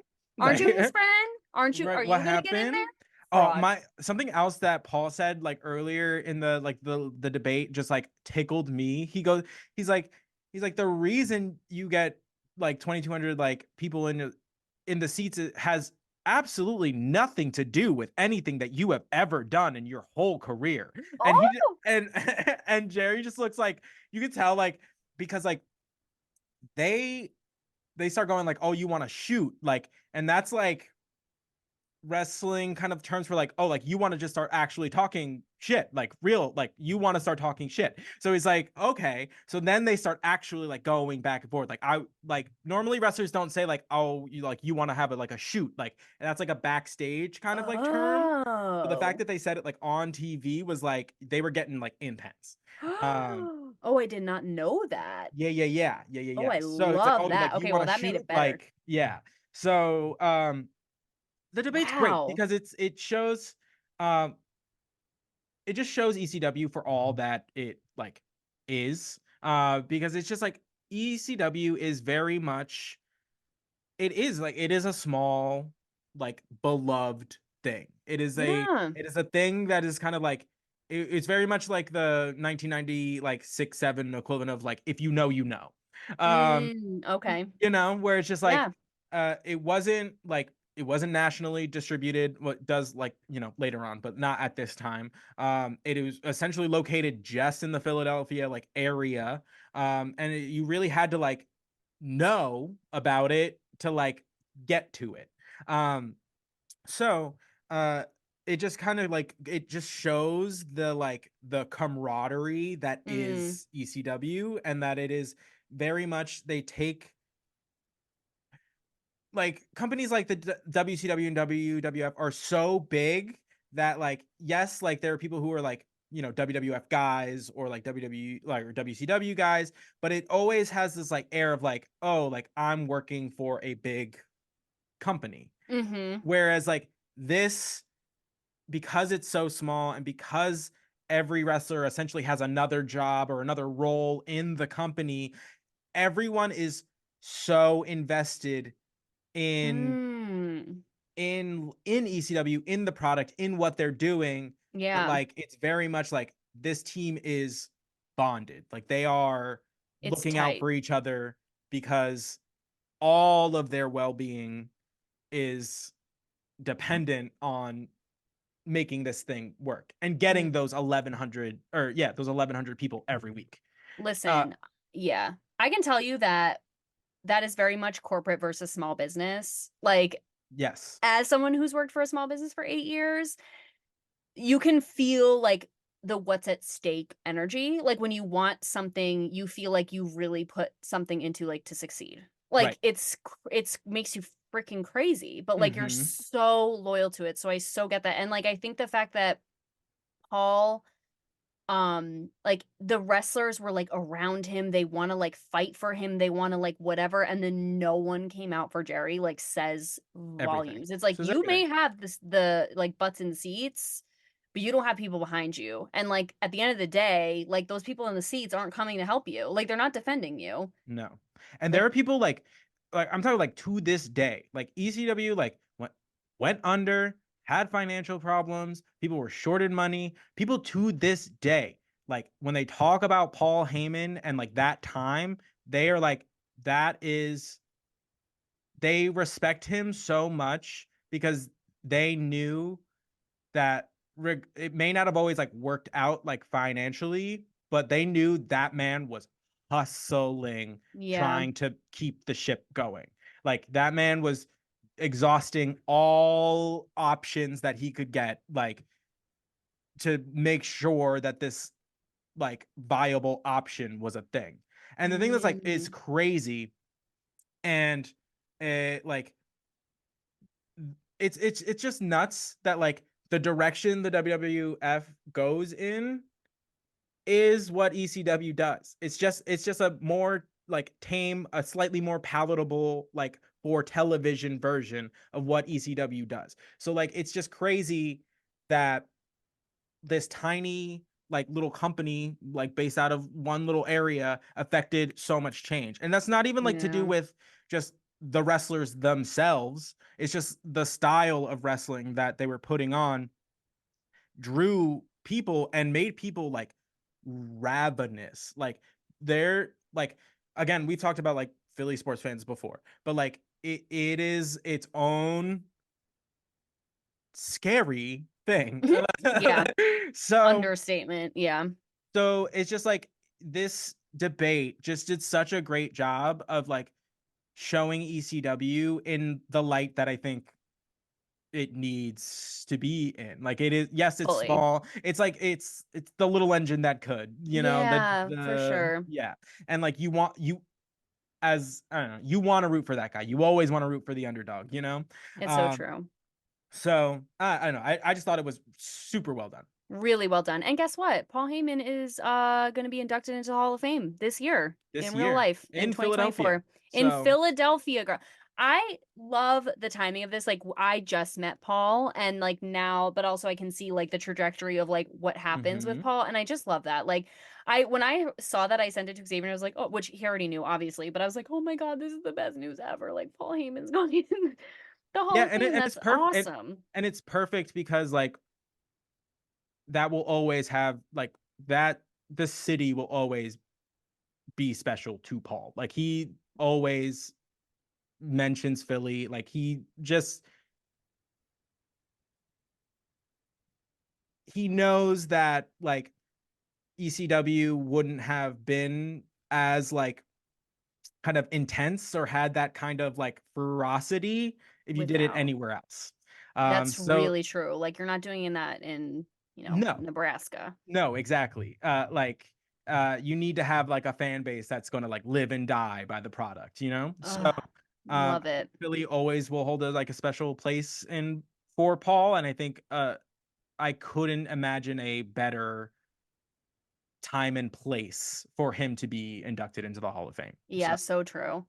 Aren't you his Like, friend? Aren't you? right? Are What you gonna get in happened? there? Oh, Fraud. my something else that Paul said like earlier in the like the debate just like tickled me. He's like he's like the reason you get like 2,200 like people in the seats has absolutely nothing to do with anything that you have ever done in your whole career. And Oh, and and Jerry just looks like, you could tell like, because like they start going like, oh, you want to shoot, like, and that's like wrestling kind of terms for like, oh, like you want to just start actually talking shit, like real, like you want to start talking shit. So he's like, okay. So then they start actually like going back and forth. Like, I like normally wrestlers don't say like, oh, you like you want to have it like a shoot, like, and that's like a backstage kind of like term. But the fact oh. that they said it like on TV was like they were getting like intense. Oh, I did not know that. Oh, Yeah. I So it's like, oh, love that. like you Okay, want well, to that made shoot, it better. like, yeah. So the debate's great Wow. because it shows um it just shows ECW for all that it like is, because it's just like ECW is very much, it is a small, like, beloved thing. Yeah. It is a thing that is kind of like, it's very much like the 1990 like 6 7 equivalent of like, if you know you know. um Okay. where it's just like, Yeah. it wasn't nationally distributed, what does, like, later on, but not at this time. It was essentially located just in the Philadelphia like area. And you really had to like know about it to like get to it. So uh it just kind of like, it just shows the like the camaraderie that Mm. is ECW, and that it is very much, they take like companies like the WCW and WWF are so big that, like, yes, like there are people who are like, WWF guys or like WW like or WCW guys, but it always has this like air of like, oh, like I'm working for a big company. Mm-hmm. Whereas like this, because it's so small and because every wrestler essentially has another job or another role in the company, everyone is so invested in Mm. ECW, in the product, in what they're doing, that Yeah. like it's very much like this team is bonded. Like they are It's looking out tight. for each other because all of their well-being is dependent on making this thing work and getting those 1100 people every week. Listen, yeah, I can tell you that that is very much corporate versus small business. Like, Yes. as someone who's worked for a small business for 8 years, you can feel like the what's at stake energy. Like when you want something, you feel like you really put something into like to succeed. Like Right. it's makes you freaking crazy, but like you're Mm-hmm. so loyal to it. So I so get that. And like I think the fact that Paul like the wrestlers were like around him, they want to like fight for him, they want to like whatever, and then no one came out for Jerry, like says Everything. volumes. It's like So is you everything. may have this the like butts in seats, but you don't have people behind you, and like at the end of the day, like those people in the seats aren't coming to help you, like they're not defending you. No. And there Like are people like I'm talking like to this day, like ECW like went under, had financial problems, people were shorted money. People to this day, like when they talk about Paul Heyman and like that time, they are like that is they respect him so much because they knew that it may not have always like worked out like financially, but they knew that man was hustling, yeah. trying to keep the ship going. Like that man was exhausting all options that he could get, like to make sure that this like viable option was a thing. And the thing that's like is Mhm. crazy and like it's just nuts that like the direction the WWF goes in is what ECW does. It's just a more like tame, a slightly more palatable like for television version of what ECW does. So like it's just crazy that this tiny like little company like based out of one little area affected so much change. And that's not even like to do Yeah. with just the wrestlers themselves. It's just the style of wrestling that they were putting on drew people and made people like ravenous. Like they're like again, we talked about like Philly sports fans before, but like it is its own scary thing. Yeah. so Understatement. Yeah. so it's just like this debate just did such a great job of like showing ECW in the light that I think it needs to be in. Like it is, yes, it's Fully. small. It's like it's the little engine that could, Yeah, for the sure. yeah. And like you as I don't know, you want to root for that guy. You always want to root for the underdog. It's so Um true. so I don't know. I just thought it was super well done Really well done. And guess what? Paul Heyman is going to be inducted into the Hall of Fame this year this in real year life in in Philadelphia. 2024 in So Philadelphia, girl. I love the timing of this. Like I just met Paul and like now, but also I can see like the trajectory of like what happens with mhm. Paul and I just love that. Like I when I saw that I sent it to Xavier and I was like, "Oh, which he already knew obviously, but I was like, "Oh my God, this is the best news ever. Like Paul Heyman's going in the Hall Yeah, of Fame. and it's That's perfect awesome." and it's perfect because like that will always have like that the city will always be special to Paul. Like he always mentions Philly. Like he knows that like ECW wouldn't have been as like kind of intense or had that kind of like ferocity if you did it Without. anywhere else. That's So really true. Like you're not doing that in, no, Nebraska. no, exactly. You need to have like a fan base that's going to like live and die by the product. So Ugh, love I think it. Philly always will hold like a special place in for Paul, and I think I couldn't imagine a better time and place for him to be inducted into the Hall of Fame. So Yeah, so true.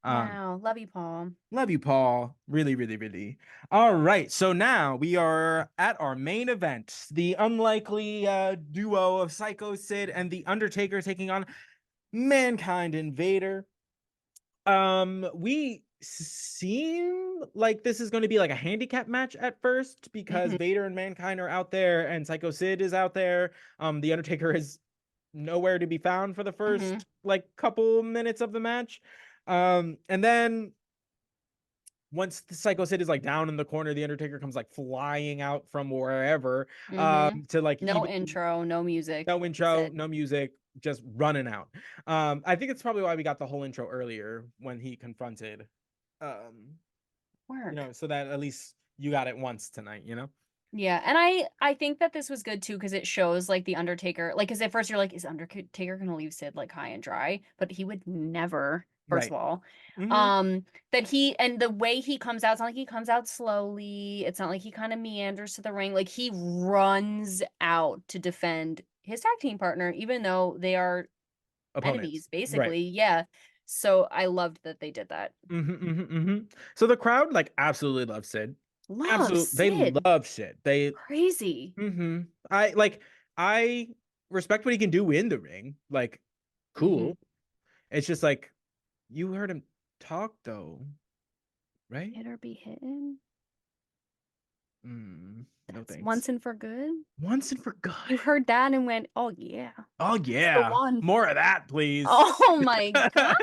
um Wow, love you, Paul. love you, Paul. Really, really, really. All right. So now we are at our main event, the unlikely duo of Psycho Sid and The Undertaker taking on Mankind and Vader. We seem like this is going to be like a handicap match at first because Hmm. Vader and Mankind are out there and Psycho Sid is out there. The Undertaker is nowhere to be found for the Hmm. first like couple minutes of the match. And then once the Psycho Sid is like down in the corner, the Undertaker comes like flying out from wherever, to like No even intro, no music. no That's intro, it. no music, just running out. I think it's probably why we got the whole intro earlier when he confronted, um, Work. so that at least you got it once tonight, Yeah, and I think that this was good too because it shows like the Undertaker, like because at first you're like, is Undertaker gonna leave Sid like high and dry? But he would never, first of Right. all. Mm-hmm. That he and the way he comes out, it's not like he comes out slowly. It's not like he kind of meanders to the ring. Like he runs out to defend his tag team partner, even though they are Opponents. enemies, Right. basically. Yeah. So I loved that they did that. Mm-hmm, mm-hmm, mm-hmm. So the crowd like absolutely loves Sid. Love Absolutely, they Sid. love Sid. They Crazy. mm-hmm. I respect what he can do in the ring. Like, Hmm. cool. It's just like you heard him talk though, right? Hit or be hitting. No That's thanks. once and for good. Once and for You good. heard that and went, "Oh yeah, Oh that's the yeah. one." More of that, please. Oh my God.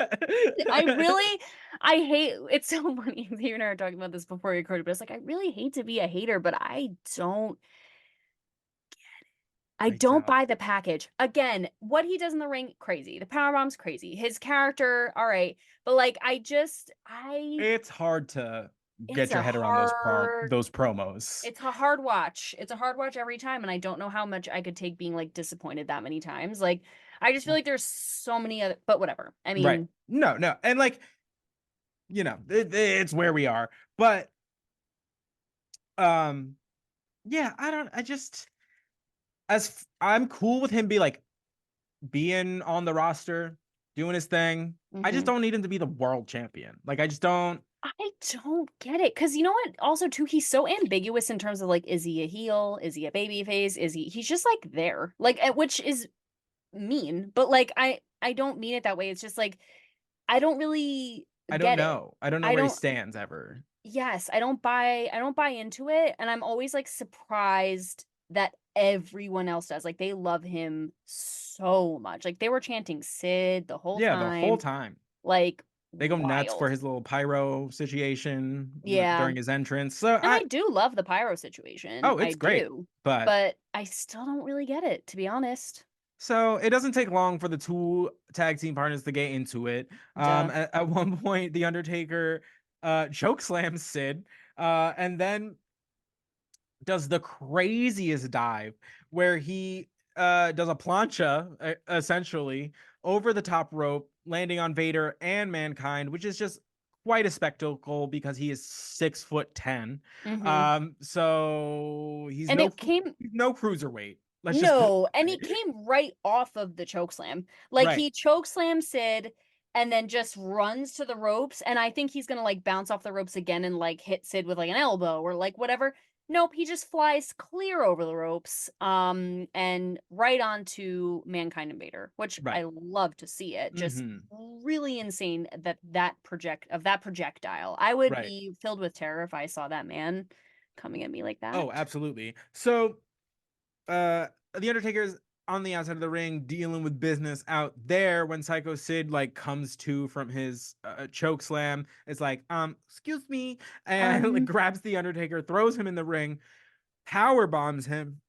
I really, I hate, it's so funny. You and I were talking about this before you recorded, but it's like, I really hate to be a hater, but I I don't don't. buy the package. Again, what he does in the ring, crazy. The powerbomb's crazy. His character, all right. But like, It's hard to it's get your a head around those hard those promos. It's a hard watch. It's a hard watch every time, and I don't know how much I could take being like disappointed that many times. Like, I just feel like there's so many other, but whatever. I Right. mean, No, no. And like, it's where we are. But um yeah, I just I'm cool with him being on the roster, doing his thing. I just mhm. don't need him to be the world champion. Like I just don't. I don't get it because you know what? Also, too, he's so ambiguous in terms of like, is he a heel? Is he a baby face? Is he? He's just like there, like, which is mean, but like, I don't mean it that way. It's just like I don't really I don't get it. know. I don't know I where he don't. stands ever. Yes, I don't buy into it, and I'm always like surprised that everyone else does. Like they love him so much. Like they were chanting Sid the whole Yeah, the whole time. time. Like They go nuts for wild. his little pyro situation Yeah. during his entrance. So And I do love the pyro situation. oh, I it's great. do. But But I still don't really get it, to be honest. so it doesn't take long for the two tag team partners to get into it. Duh. At one point, the Undertaker choke slams Sid, and then does the craziest dive where he does a plancha essentially over the top rope, landing on Vader and Mankind, which is just quite a spectacle because he is 6'10". Hmm. So And it came he's no cruiserweight. Let's just put it No, and that he way. came right off of the choke slam. Like Right. he choke slam Sid and then just runs to the ropes. And I think he's gonna like bounce off the ropes again and like hit Sid with like an elbow or like whatever. Nope, he just flies clear over the ropes, and right onto Mankind and Vader, which Right. I love to see it. Just Hmm. really insane that projectile. I would Right. be filled with terror if I saw that man coming at me like Oh, that. absolutely. So the Undertaker's on the outside of the ring dealing with business out there when Psycho Sid like comes to from his choke slam. It's like, excuse me, and like Um, grabs the Undertaker, throws him in the ring, power bombs him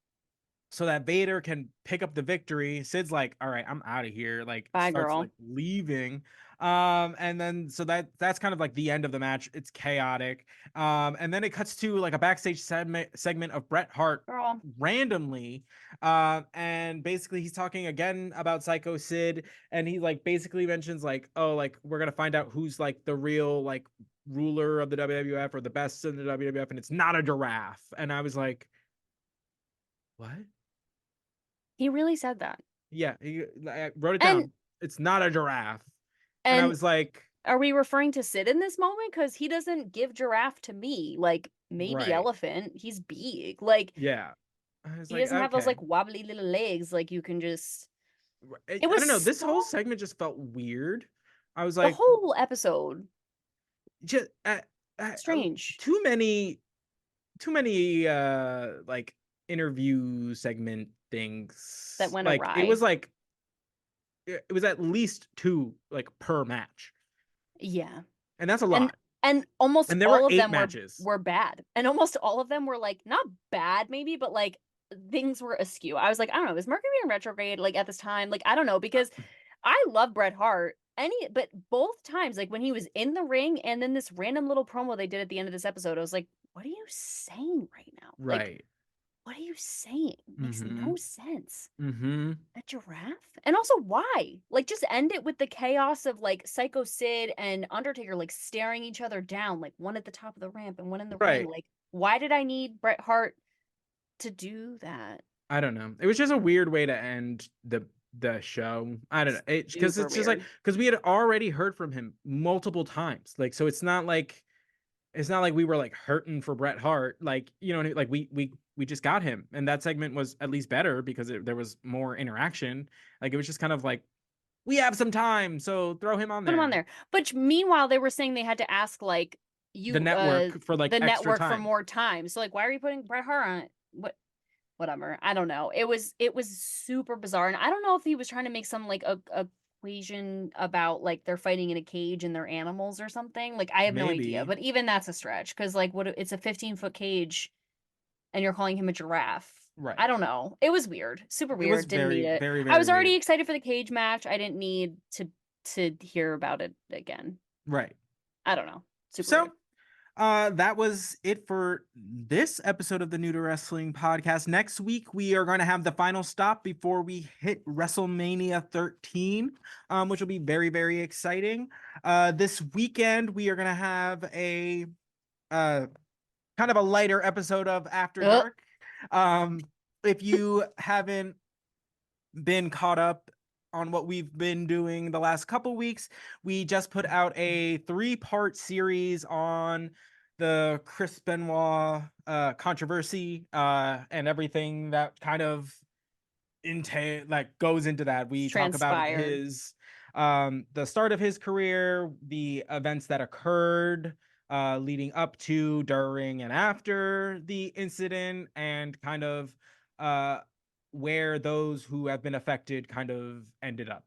so that Vader can pick up the victory. Sid's like, all right, I'm out of here. Like bye, starts girl. like leaving. And then so that's kind of like the end of the match. It's chaotic. And then it cuts to like a backstage segment of Bret Hart Girl. randomly. And basically he's talking again about Psycho Sid, and he like basically mentions like, oh, like we're gonna find out who's like the real like ruler of the WWF or the best in the WWF, and it's not a giraffe. And I was like, what? He really said that. Yeah, I wrote it And down. It's not a giraffe. And I and was like, are we referring to Sid in this moment? Because he doesn't give giraffe to me. Like maybe right. elephant. He's big. Like Yeah. I was he like, doesn't have those okay. like wobbly little legs. Like you can just. I It was don't know. This so whole segment just felt weird. I was the like, whole episode just strange too many, like interview segment that things. went Like awry. it was at least two like per match. Yeah. And that's a lot. And almost And there all were of 8 them matches. were bad. And almost all of them were like not bad maybe, but like things were askew. I was like, I don't know, is Mercury in retrograde like at this time? Like I don't know because I love Bret Hart. But both times, like when he was in the ring and then this random little promo they did at the end of this episode, I was like, what are you saying right now? Like, Right. what are you saying? It makes no sense. Mm-hmm. A giraffe? And also why? Like just end it with the chaos of like Psycho Sid and Undertaker like staring each other down, like one at the top of the ramp and one in the ring. Right. Like, why did I need Bret Hart to do that? I don't know. It was just a weird way to end the show. I don't know. Because Super it's just like weird. because we had already heard from him multiple times. Like so it's not like we were like hurting for Bret Hart. Like, you know, like we just got him. And that segment was at least better because there was more interaction. Like it was just kind of like we have some time, so throw him on Put him on there. there. But meanwhile, they were saying they had to ask like The network for like the extra network for time. more time. So like why are you putting Bret Hart on it? Whatever. I don't know. It was super bizarre. And I don't know if he was trying to make some like a equation about like they're fighting in a cage and they're animals or something. Like I have no idea. Maybe. But even that's a stretch because like what it's a 15-foot cage and you're calling him a giraffe. Right. I don't know. It was weird. Super It was weird. Didn't need it. very, I very was already weird. excited for the cage match. I didn't need to hear about it again. Right. I don't know. Super So weird. that was it for this episode of the New to Wrestling podcast. Next week, we are going to have the final stop before we hit WrestleMania 13, which will be very, very exciting. This weekend, we are going to have a kind of a lighter episode of After Dark. If you haven't been caught up on what we've been doing the last couple weeks, we just put out a 3-part series on the Chris Benoit controversy and everything that kind of goes into that. We talk about his the start of his career, the events that occurred leading up to, during, and after the incident, and kind of where those who have been affected kind of ended up.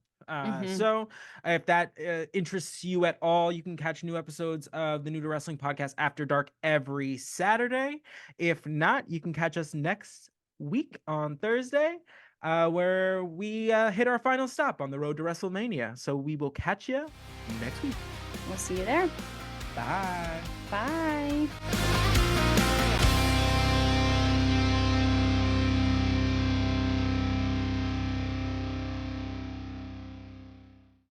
So if that interests you at all, you can catch new episodes of the New to Wrestling podcast After Dark every Saturday. If not, you can catch us next week on Thursday, where we hit our final stop on the road to WrestleMania. So we will catch you next week. We'll see you there. Bye. Bye.